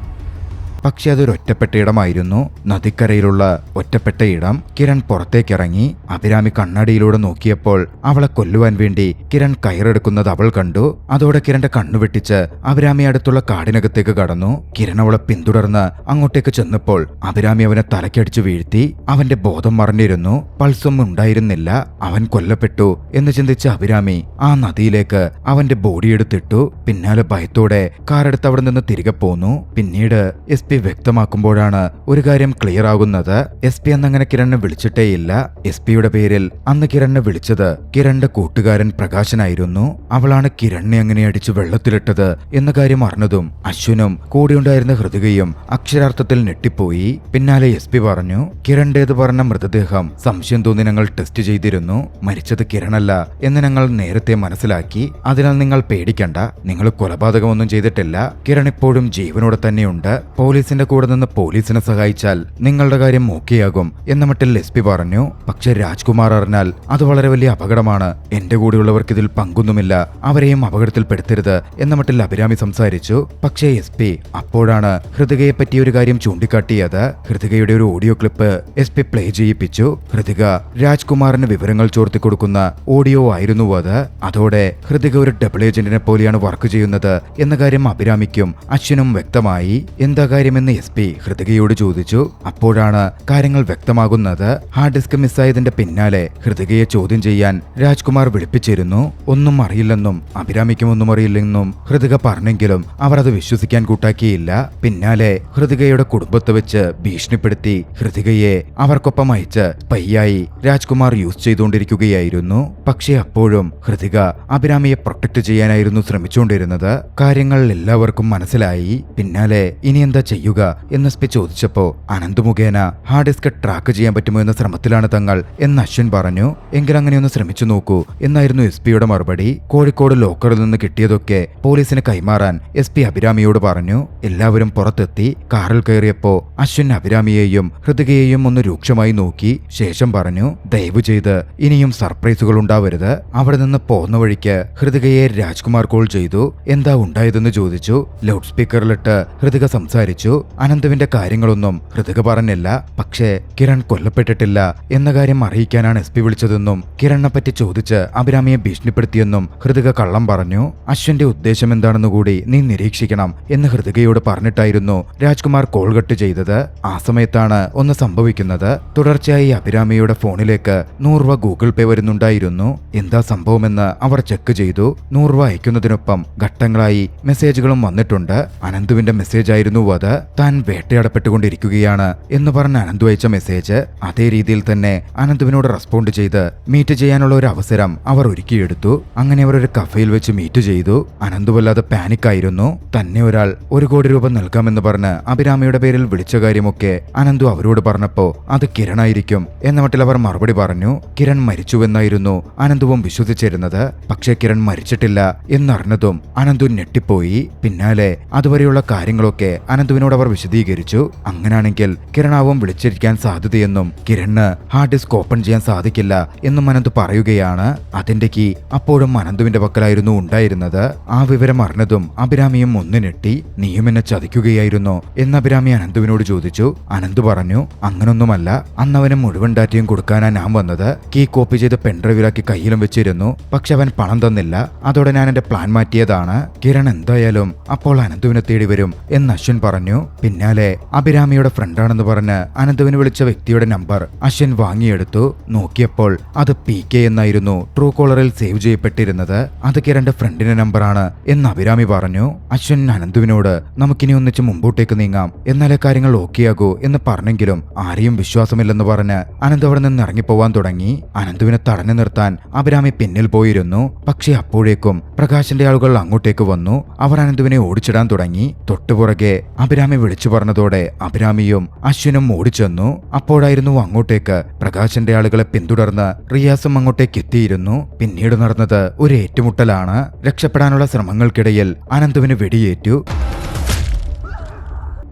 പക്ഷെ അതൊരു ഒറ്റപ്പെട്ട ഇടമായിരുന്നു. നദിക്കരയിലുള്ള ഒറ്റപ്പെട്ട ഇടം. കിരൺ പുറത്തേക്കിറങ്ങി. അഭിരാമി കണ്ണാടിയിലൂടെ നോക്കിയപ്പോൾ അവളെ കൊല്ലുവാൻ വേണ്ടി കിരൺ കയറെടുക്കുന്നത് അവൾ കണ്ടു. അതോടെ കിരണിന്റെ കണ്ണു വെട്ടിച്ച് അഭിരാമി അടുത്തുള്ള കാടിനകത്തേക്ക് കടന്നു. കിരൺ അവളെ പിന്തുടർന്ന് അങ്ങോട്ടേക്ക് ചെന്നപ്പോൾ അഭിരാമി അവനെ തലക്കടിച്ചു വീഴ്ത്തി. അവന്റെ ബോധം മറഞ്ഞിരുന്നു. പൾസൊന്നും ഉണ്ടായിരുന്നില്ല. അവൻ കൊല്ലപ്പെട്ടു എന്ന് ചിന്തിച്ച അഭിരാമി ആ നദിയിലേക്ക് അവന്റെ ബോഡി എടുത്തിട്ടു. പിന്നാലെ ഭയത്തോടെ കാറെടുത്ത് അവിടെ നിന്ന് തിരികെ പോന്നു. പിന്നീട് SP വ്യക്തമാക്കുമ്പോഴാണ് ഒരു കാര്യം ക്ലിയർ ആകുന്നത്. SP അന്നങ്ങനെ കിരണിനെ വിളിച്ചിട്ടേയില്ല. SP-യുടെ പേരിൽ അന്ന് കിരണിനെ വിളിച്ചത് കിരണിന്റെ കൂട്ടുകാരൻ പ്രകാശനായിരുന്നു. അവളാണ് കിരണിനെ അങ്ങനെ അടിച്ചു വെള്ളത്തിലിട്ടത് എന്ന കാര്യം അറിഞ്ഞതും അശ്വിനും കൂടെയുണ്ടായിരുന്ന ഹൃതികയും അക്ഷരാർത്ഥത്തിൽ ഞെട്ടിപ്പോയി. പിന്നാലെ SP പറഞ്ഞു, കിരണിന്റേത് പറഞ്ഞ മൃതദേഹം സംശയം തോന്നി ഞങ്ങൾ ടെസ്റ്റ് ചെയ്തിരുന്നു. മരിച്ചത് കിരണല്ല എന്ന് ഞങ്ങൾ നേരത്തെ മനസ്സിലാക്കി. അതിനാൽ നിങ്ങൾ പേടിക്കണ്ട, നിങ്ങൾ കൊലപാതകമൊന്നും ചെയ്തിട്ടില്ല. കിരൺ ഇപ്പോഴും ജീവനോടെ തന്നെയുണ്ട്. പോലീസിന്റെ കൂടെ നിന്ന് പോലീസിനെ സഹായിച്ചാൽ നിങ്ങളുടെ കാര്യം ഓക്കെയാകും എന്ന മട്ടിൽ SP പറഞ്ഞു. പക്ഷെ രാജ്കുമാർ അറിഞ്ഞാൽ അത് വളരെ വലിയ അപകടമാണ്. എന്റെ കൂടെയുള്ളവർക്ക് ഇതിൽ പങ്കൊന്നുമില്ല. അവരെയും അപകടത്തിൽപ്പെടുത്തരുത് എന്ന മട്ടിൽ അഭിരാമി സംസാരിച്ചു. പക്ഷേ SP അപ്പോഴാണ് ഹൃതികയെ പറ്റിയ ഒരു കാര്യം ചൂണ്ടിക്കാട്ടിയത്. ഹൃതികയുടെ ഒരു ഓഡിയോ ക്ലിപ്പ് SP പ്ലേ ചെയ്യിപ്പിച്ചു. ഹൃതിക രാജ്കുമാറിന് വിവരങ്ങൾ ചോർത്തി കൊടുക്കുന്ന ഓഡിയോ ആയിരുന്നു അത്. അതോടെ ഹൃതിക ഒരു ഡബിൾ ഏജന്റിനെ പോലെയാണ് വർക്ക് ചെയ്യുന്നത് എന്ന കാര്യം അഭിരാമിക്കും അശ്വിനും വ്യക്തമായി. എന്താ കാര്യമെന്ന് SP ഹൃതികയോട് ചോദിച്ചു. അപ്പോഴാണ് കാര്യങ്ങൾ വ്യക്തമാകുന്നത്. ഹാർഡ് ഡിസ്ക് മിസ്സായതിന്റെ പിന്നാലെ ഹൃതികയെ ചോദ്യം ചെയ്യാൻ രാജ്കുമാർ വിളിപ്പിച്ചിരുന്നു. ഒന്നും അറിയില്ലെന്നും അഭിരാമിക്കും ഒന്നും അറിയില്ലെന്നും ഹൃതിക പറഞ്ഞെങ്കിലും അവർ അത് വിശ്വസിക്കാൻ കൂട്ടാക്കിയില്ല. പിന്നാലെ ഹൃതികയുടെ കുടുംബത്തെ വെച്ച് ഭീഷണിപ്പെടുത്തി ഹൃതികയെ അവർക്കൊപ്പം അയച്ച് സ്പൈയായി രാജ്കുമാർ യൂസ് ചെയ്തുകൊണ്ടിരിക്കുകയായിരുന്നു. പക്ഷേ അപ്പോഴും ഹൃതിക അഭിരാമിയെ പ്രൊട്ടക്ട് ചെയ്യാനായിരുന്നു ശ്രമിച്ചുകൊണ്ടിരുന്നത്. കാര്യങ്ങൾ എല്ലാവർക്കും മനസ്സിലായി. പിന്നാലെ ഇനി എന്താ ചെയ്യുക എന്ന് SP ചോദിച്ചപ്പോ അനന്ത് മുഖേന ഹാർഡ് ഡിസ്ക് ട്രാക്ക് ചെയ്യാൻ പറ്റുമോ എന്ന ശ്രമത്തിലാണ് തങ്ങൾ എന്ന് അശ്വിൻ പറഞ്ഞു. എങ്കിൽ അങ്ങനെയൊന്ന് ശ്രമിച്ചു നോക്കൂ എന്നായിരുന്നു SP-യുടെ മറുപടി. കോഴിക്കോട് ലോക്കറിൽ നിന്ന് കിട്ടിയതൊക്കെ പോലീസിന് കൈമാറാൻ SP അഭിരാമിയോട് പറഞ്ഞു. എല്ലാവരും പുറത്തെത്തി. കാറിൽ കയറിയപ്പോ അശ്വിൻ അഭിരാമിയെയും ഹൃതികയെയും ഒന്ന് രൂക്ഷമായി നോക്കി. ശേഷം പറഞ്ഞു, ദയവ് ചെയ്ത് ഇനിയും സർപ്രൈസുകൾ ഉണ്ടാവരുത്. അവിടെ നിന്ന് പോന്ന വഴിക്ക് ഹൃതികയെ രാജ്കുമാർ കോൾ ചെയ്തു. എന്താ ഉണ്ടായതെന്ന് ചോദിച്ചു. ലൗഡ് സ്പീക്കറിലിട്ട് ഹൃതിക സംസാരിച്ചു. അനന്തുവിന്റെ കാര്യങ്ങളൊന്നും ഹൃതിക പറഞ്ഞില്ല. പക്ഷേ കിരൺ കൊല്ലപ്പെട്ടിട്ടില്ല എന്ന കാര്യം അറിയിക്കാനാണ് SP വിളിച്ചതെന്നും കിരണിനെ പറ്റി ചോദിച്ച് അഭിരാമിയെ ഭീഷണിപ്പെടുത്തിയെന്നും ഹൃതിക കള്ളം പറഞ്ഞു. അശ്വിന്റെ ഉദ്ദേശം എന്താണെന്ന് കൂടി നീ നിരീക്ഷിക്കണം എന്ന് ഹൃതികയോട് പറഞ്ഞിട്ടായിരുന്നു രാജ്കുമാർ കോൾ കട്ട് ചെയ്തത്. ആ സമയത്താണ് ഒന്ന് സംഭവിക്കുന്നത്. തുടർച്ചയായി അഭിരാമിയുടെ ഫോണിലേക്ക് 100 രൂപ ഗൂഗിൾ പേ വരുന്നുണ്ടായിരുന്നു. എന്താ സംഭവമെന്ന് അവർ ചെക്ക് ചെയ്തു. 100 രൂപ അയക്കുന്നതിനൊപ്പം ഘട്ടങ്ങളായി മെസ്സേജുകളും വന്നിട്ടുണ്ട്. അനന്തുവിന്റെ മെസ്സേജ് ആയിരുന്നു അത്. താൻ വേട്ടയാടപ്പെട്ടുകൊണ്ടിരിക്കുകയാണ് എന്ന് പറഞ്ഞ് അനന്തു അയച്ച മെസ്സേജ് അതേ രീതിയിൽ തന്നെ അനന്തുവിനോട് റെസ്പോണ്ട് ചെയ്ത് മീറ്റ് ചെയ്യാനുള്ള ഒരു അവസരം അവർ ഒരുക്കിയെടുത്തു. അങ്ങനെ അവർ ഒരു കഫേയിൽ വെച്ച് മീറ്റ് ചെയ്തു. അനന്തു വല്ലാതെ പാനിക്കായിരുന്നു. തന്നെ ഒരാൾ 1 കോടി രൂപ നൽകാമെന്ന് പറഞ്ഞ് അഭിരാമിയുടെ പേരിൽ വിളിച്ച കാര്യമൊക്കെ അനന്തു അവരോട് പറഞ്ഞപ്പോ അത് കിരണായിരിക്കും എന്ന മട്ടിൽ അവർ മറുപടി പറഞ്ഞു. കിരൺ മരിച്ചുവെന്നായിരുന്നു അനന്തുവും വിശ്വസിച്ചിരുന്നത്. പക്ഷേ കിരൺ മരിച്ചിട്ടില്ല എന്നറിഞ്ഞതും അനന്തു ഞെട്ടിപ്പോയി. പിന്നാലെ അതുവരെയുള്ള കാര്യങ്ങളൊക്കെ അനന്തുവിനോട് അവർ വിശദീകരിച്ചു. അങ്ങനാണെങ്കിൽ കിരണാവും വിളിച്ചിരിക്കാൻ സാധ്യതയെന്നും കിരണ് ഹാർഡ് ഡിസ്ക് ഓപ്പൺ ചെയ്യാൻ സാധിക്കില്ല എന്നും അനന്തു പറയുകയാണ്. അതിന്റെ കീ അപ്പോഴും അനന്തുവിന്റെ പക്കലായിരുന്നു ഉണ്ടായിരുന്നത്. ആ വിവരം അറിഞ്ഞതും അഭിരാമിയും ഒന്ന് ഞെട്ടി. നീയും എന്നെ ചതിക്കുകയായിരുന്നോ എന്ന് അഭിരാമി അനന്തുവിനോട് ചോദിച്ചു. അനന്തു പറഞ്ഞു, അങ്ങനൊന്നുമല്ല, അന്നവന് മുഴുവൻ ഡാറ്റയും കൊടുക്കാനാ ഞാൻ വന്നത്. കീ കോപ്പി ചെയ്ത് പെൻഡ്രൈവിലാക്കി കയ്യിലും വെച്ചിരുന്നു. പക്ഷെ അവൻ പണം തന്നില്ല. അതോടെ ഞാൻ എന്റെ പ്ലാൻ മാറ്റിയതാണ്. കിരൺ എന്തായാലും അപ്പോൾ അനന്തുവിനെ തേടി വരും എന്ന് അശ്വിൻ പറഞ്ഞു. പിന്നാലെ അഭിരാമിയുടെ ഫ്രണ്ടാണെന്ന് പറഞ്ഞ് അനന്തുവിന് വിളിച്ച വ്യക്തിയുടെ നമ്പർ അശ്വിൻ വാങ്ങിയെടുത്തു. നോക്കിയപ്പോൾ അത് PK എന്നായിരുന്നു ട്രൂ കോളറിൽ സേവ് ചെയ്യപ്പെട്ടിരുന്നത്. അത് കിരണിന്റെ ഫ്രണ്ടിന്റെ നമ്പറാണ് എന്ന് അഭിരാമി പറഞ്ഞു. അശ്വിൻ അനന്തുവിനോട് നമുക്കിനി ഒന്നിച്ച് മുമ്പോട്ടേക്ക് നീങ്ങാം, എന്നാലേ കാര്യങ്ങൾ ഓക്കെയാകൂ എന്ന് പറഞ്ഞെങ്കിലും ആരെയും വിശ്വാസമില്ലെന്ന് പറഞ്ഞ് അനന്ത് അവിടെ നിന്ന് ഇറങ്ങിപ്പോവാൻ തുടങ്ങി. അനന്തുവിനെ തടഞ്ഞു നിർത്താൻ അഭിരാമി പിന്നിൽ പോയിരുന്നു. പക്ഷേ അപ്പോഴേക്കും പ്രകാശിന്റെ ആളുകൾ അങ്ങോട്ടേക്ക് വന്നു. അവർ അനന്തുവിനെ ഓടിച്ചിടാൻ തുടങ്ങി. തൊട്ടുപുറകെ അഭിരാമി വിളിച്ചു പറഞ്ഞതോടെ അഭിരാമിയും അശ്വിനും ഓടിച്ചെന്നു. അപ്പോഴായിരുന്നു അങ്ങോട്ടേക്ക് പ്രകാശിന്റെ ആളുകളെ പിന്തുടർന്ന് റിയാസും അങ്ങോട്ടേക്ക് എത്തിയിരുന്നു. പിന്നീട് നടന്നത് ഒരു ഏറ്റുമുട്ടലാണ്. രക്ഷപ്പെടാനുള്ള ശ്രമങ്ങൾക്കിടയിൽ അനന്തുവിന് വെടിയേറ്റു.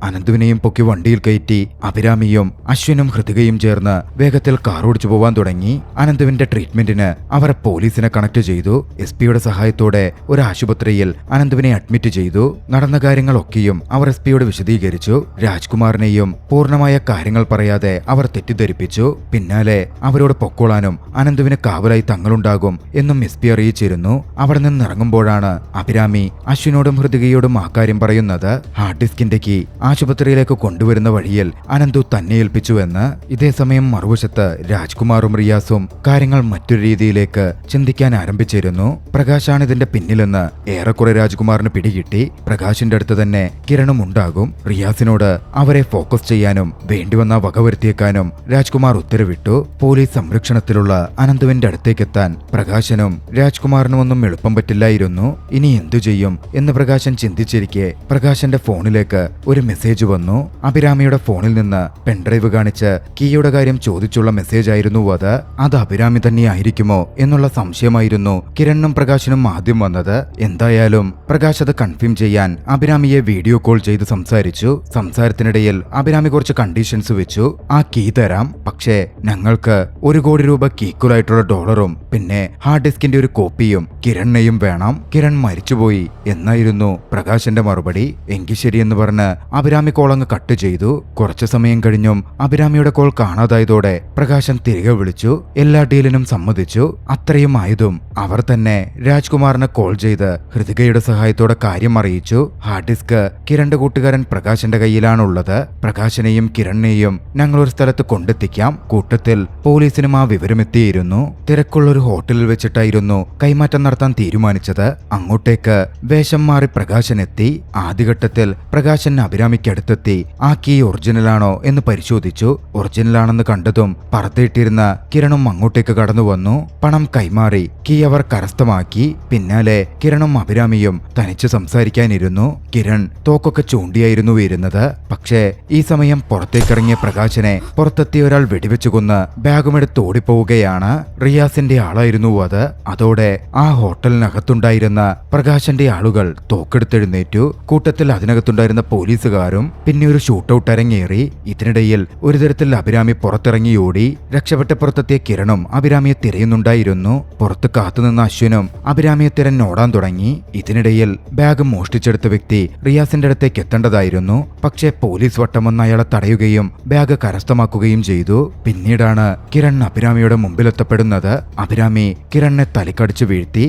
അനന്തുവിനെയും പൊക്കി വണ്ടിയിൽ കയറ്റി അഭിരാമിയും അശ്വിനും ഹൃതികയും ചേർന്ന് വേഗത്തിൽ കാർ ഓടിച്ചു പോവാൻ തുടങ്ങി. അനന്തുവിന്റെ ട്രീറ്റ്മെന്റിന് അവരെ പോലീസിനെ കണക്ട് ചെയ്തു. SP-യുടെ സഹായത്തോടെ ഒരു ആശുപത്രിയിൽ അനന്തുവിനെ അഡ്മിറ്റ് ചെയ്തു. നടന്ന കാര്യങ്ങളൊക്കെയും അവർ SP-യോട് വിശദീകരിച്ചു. രാജ്കുമാറിനെയും പൂർണ്ണമായ കാര്യങ്ങൾ പറയാതെ അവർ തെറ്റിദ്ധരിപ്പിച്ചു. പിന്നാലെ അവരോട് പൊക്കോളാനും അനന്തുവിന് കാവലായി തങ്ങളുണ്ടാകും എന്നും SP അറിയിച്ചിരുന്നു. അവിടെ നിന്നിറങ്ങുമ്പോഴാണ് അഭിരാമി അശ്വിനോടും ഹൃതികയോടും ആ കാര്യം പറയുന്നത്. ഹാർഡ് ഡിസ്കിന്റെ കീ ആശുപത്രിയിലേക്ക് കൊണ്ടുവരുന്ന വഴിയിൽ അനന്തു തന്നെ ഏൽപ്പിച്ചുവെന്ന്. ഇതേസമയം മറുവശത്ത് രാജ്കുമാറും റിയാസും കാര്യങ്ങൾ മറ്റൊരു രീതിയിലേക്ക് ചിന്തിക്കാൻ ആരംഭിച്ചിരുന്നു. പ്രകാശാണ് ഇതിന്റെ പിന്നിലെന്ന് ഏറെക്കുറെ രാജ്കുമാറിന് പിടികിട്ടി. പ്രകാശിന്റെ അടുത്ത് തന്നെ കിരണും ഉണ്ടാകും. റിയാസിനോട് അവരെ ഫോക്കസ് ചെയ്യാനും വേണ്ടിവന്ന വകവരുത്തിയേക്കാനും രാജ്കുമാർ ഉത്തരവിട്ടു. പോലീസ് സംരക്ഷണത്തിലുള്ള അനന്തുവിന്റെ അടുത്തേക്കെത്താൻ പ്രകാശനും രാജ്കുമാറിനും ഒന്നും എളുപ്പം പറ്റില്ലായിരുന്നു. ഇനി എന്തു ചെയ്യും എന്ന് പ്രകാശൻ ചിന്തിച്ചിരിക്കെ പ്രകാശന്റെ ഫോണിലേക്ക് ഒരു മെസ്സേജ് വന്നു. അഭിരാമിയുടെ ഫോണിൽ നിന്ന് പെൻഡ്രൈവ് കാണിച്ച് കീയുടെ കാര്യം ചോദിച്ചുള്ള മെസ്സേജ് ആയിരുന്നു അത്. അത് അഭിരാമി തന്നെയായിരിക്കുമോ എന്നുള്ള സംശയമായിരുന്നു കിരണിനും പ്രകാശനും ആദ്യം വന്നത്. എന്തായാലും പ്രകാശ് അത് കൺഫേം ചെയ്യാൻ അഭിരാമിയെ വീഡിയോ കോൾ ചെയ്ത് സംസാരിച്ചു. സംസാരത്തിനിടയിൽ അഭിരാമി കുറച്ച് കണ്ടീഷൻസ് വെച്ചു. ആ കീ തരാം, പക്ഷേ ഞങ്ങൾക്ക് 1 കോടി രൂപ ഈക്വലായിട്ടുള്ള ഡോളറും പിന്നെ ഹാർഡ് ഡിസ്കിന്റെ ഒരു കോപ്പിയും കിരണിനെയും വേണം. കിരൺ മരിച്ചുപോയി എന്നായിരുന്നു പ്രകാശന്റെ മറുപടി. എങ്കിൽ ശരിയെന്ന് പറഞ്ഞ് അഭിരാമി കോൾ അങ്ങ് കട്ട് ചെയ്തു. കുറച്ചു സമയം കഴിഞ്ഞും അഭിരാമിയുടെ കോൾ കാണാതായതോടെ പ്രകാശൻ തിരികെ വിളിച്ചു. എല്ലാ ഡീലിനും സമ്മതിച്ചു. അത്രയും ആയതും അവർ തന്നെ രാജ്കുമാറിനെ കോൾ ചെയ്ത് ഹൃതികയുടെ സഹായത്തോടെ കാര്യം അറിയിച്ചു. ഹാർഡ് ഡിസ്ക് കിരണിന്റെ കൂട്ടുകാരൻ പ്രകാശിന്റെ കയ്യിലാണുള്ളത്. പ്രകാശിനെയും കിരണിനെയും ഞങ്ങൾ ഒരു സ്ഥലത്ത് കൊണ്ടെത്തിക്കാം. കൂട്ടത്തിൽ പോലീസിനും ആ വിവരമെത്തിയിരുന്നു. തിരക്കുള്ള ഒരു ഹോട്ടലിൽ വെച്ചിട്ടായിരുന്നു കൈമാറ്റം നടത്താൻ തീരുമാനിച്ചത്. അങ്ങോട്ടേക്ക് വേഷം മാറി പ്രകാശൻ എത്തി. ആദ്യഘട്ടത്തിൽ പ്രകാശൻ അഭിരാമിക്കടുത്തെത്തി ആ കീ ഒറിജിനലാണോ എന്ന് പരിശോധിച്ചു. ഒറിജിനലാണെന്ന് കണ്ടതും പറത്തിയിട്ടിരുന്ന കിരണും അങ്ങോട്ടേക്ക് കടന്നു വന്നു. പണം കൈമാറി കീ അവർ കരസ്ഥമാക്കി. പിന്നാലെ കിരണും അഭിരാമിയും തനിച്ച് സംസാരിക്കാനിരുന്നു. കിരൺ തോക്കൊക്കെ ചൂണ്ടിയായിരുന്നു വരുന്നത്. പക്ഷേ ഈ സമയം പുറത്തേക്കിറങ്ങിയ പ്രകാശനെ പുറത്തെത്തിയ ഒരാൾ വെടിവെച്ചു കൊന്ന് ബാഗുമെടുത്ത് ഓടിപ്പോവുകയാണ്. റിയാസിന്റെ ആളായിരുന്നു അത്. അതോടെ ആ ഹോട്ടലിനകത്തുണ്ടായിരുന്ന പ്രകാശന്റെ ആളുകൾ തോക്കെടുത്തെഴുന്നേറ്റു. കൂട്ടത്തിൽ അതിനകത്തുണ്ടായിരുന്ന പോലീസുകാരും പിന്നെ ഒരു ഷൂട്ടൌട്ട് അരങ്ങേറി. ഇതിനിടയിൽ ഒരു തരത്തിൽ അഭിരാമി പുറത്തിറങ്ങി ഓടി. രക്ഷപ്പെട്ട് പുറത്തെത്തിയ കിരണും അഭിരാമിയെ തിരയുന്നുണ്ടായിരുന്നു. പുറത്ത് കാത്തുനിന്ന അശ്വിനും അഭിരാമിയെ തിരഞ്ഞോടാൻ തുടങ്ങി. ഇതിനിടയിൽ ബാഗ് മോഷ്ടിച്ചെടുത്ത വ്യക്തി റിയാസിന്റെ അടുത്തേക്ക് എത്തേണ്ടതായിരുന്നു. പക്ഷേ പോലീസ് വട്ടം വന്ന് അയാളെ തടയുകയും ബാഗ് കരസ്ഥമാക്കുകയും ചെയ്തു. പിന്നീടാണ് കിരൺ അഭിരാമിയുടെ മുമ്പിലെത്തപ്പെടുന്നത്. അഭിരാമി കിരണിനെ തലക്കടിച്ചു വീഴ്ത്തി.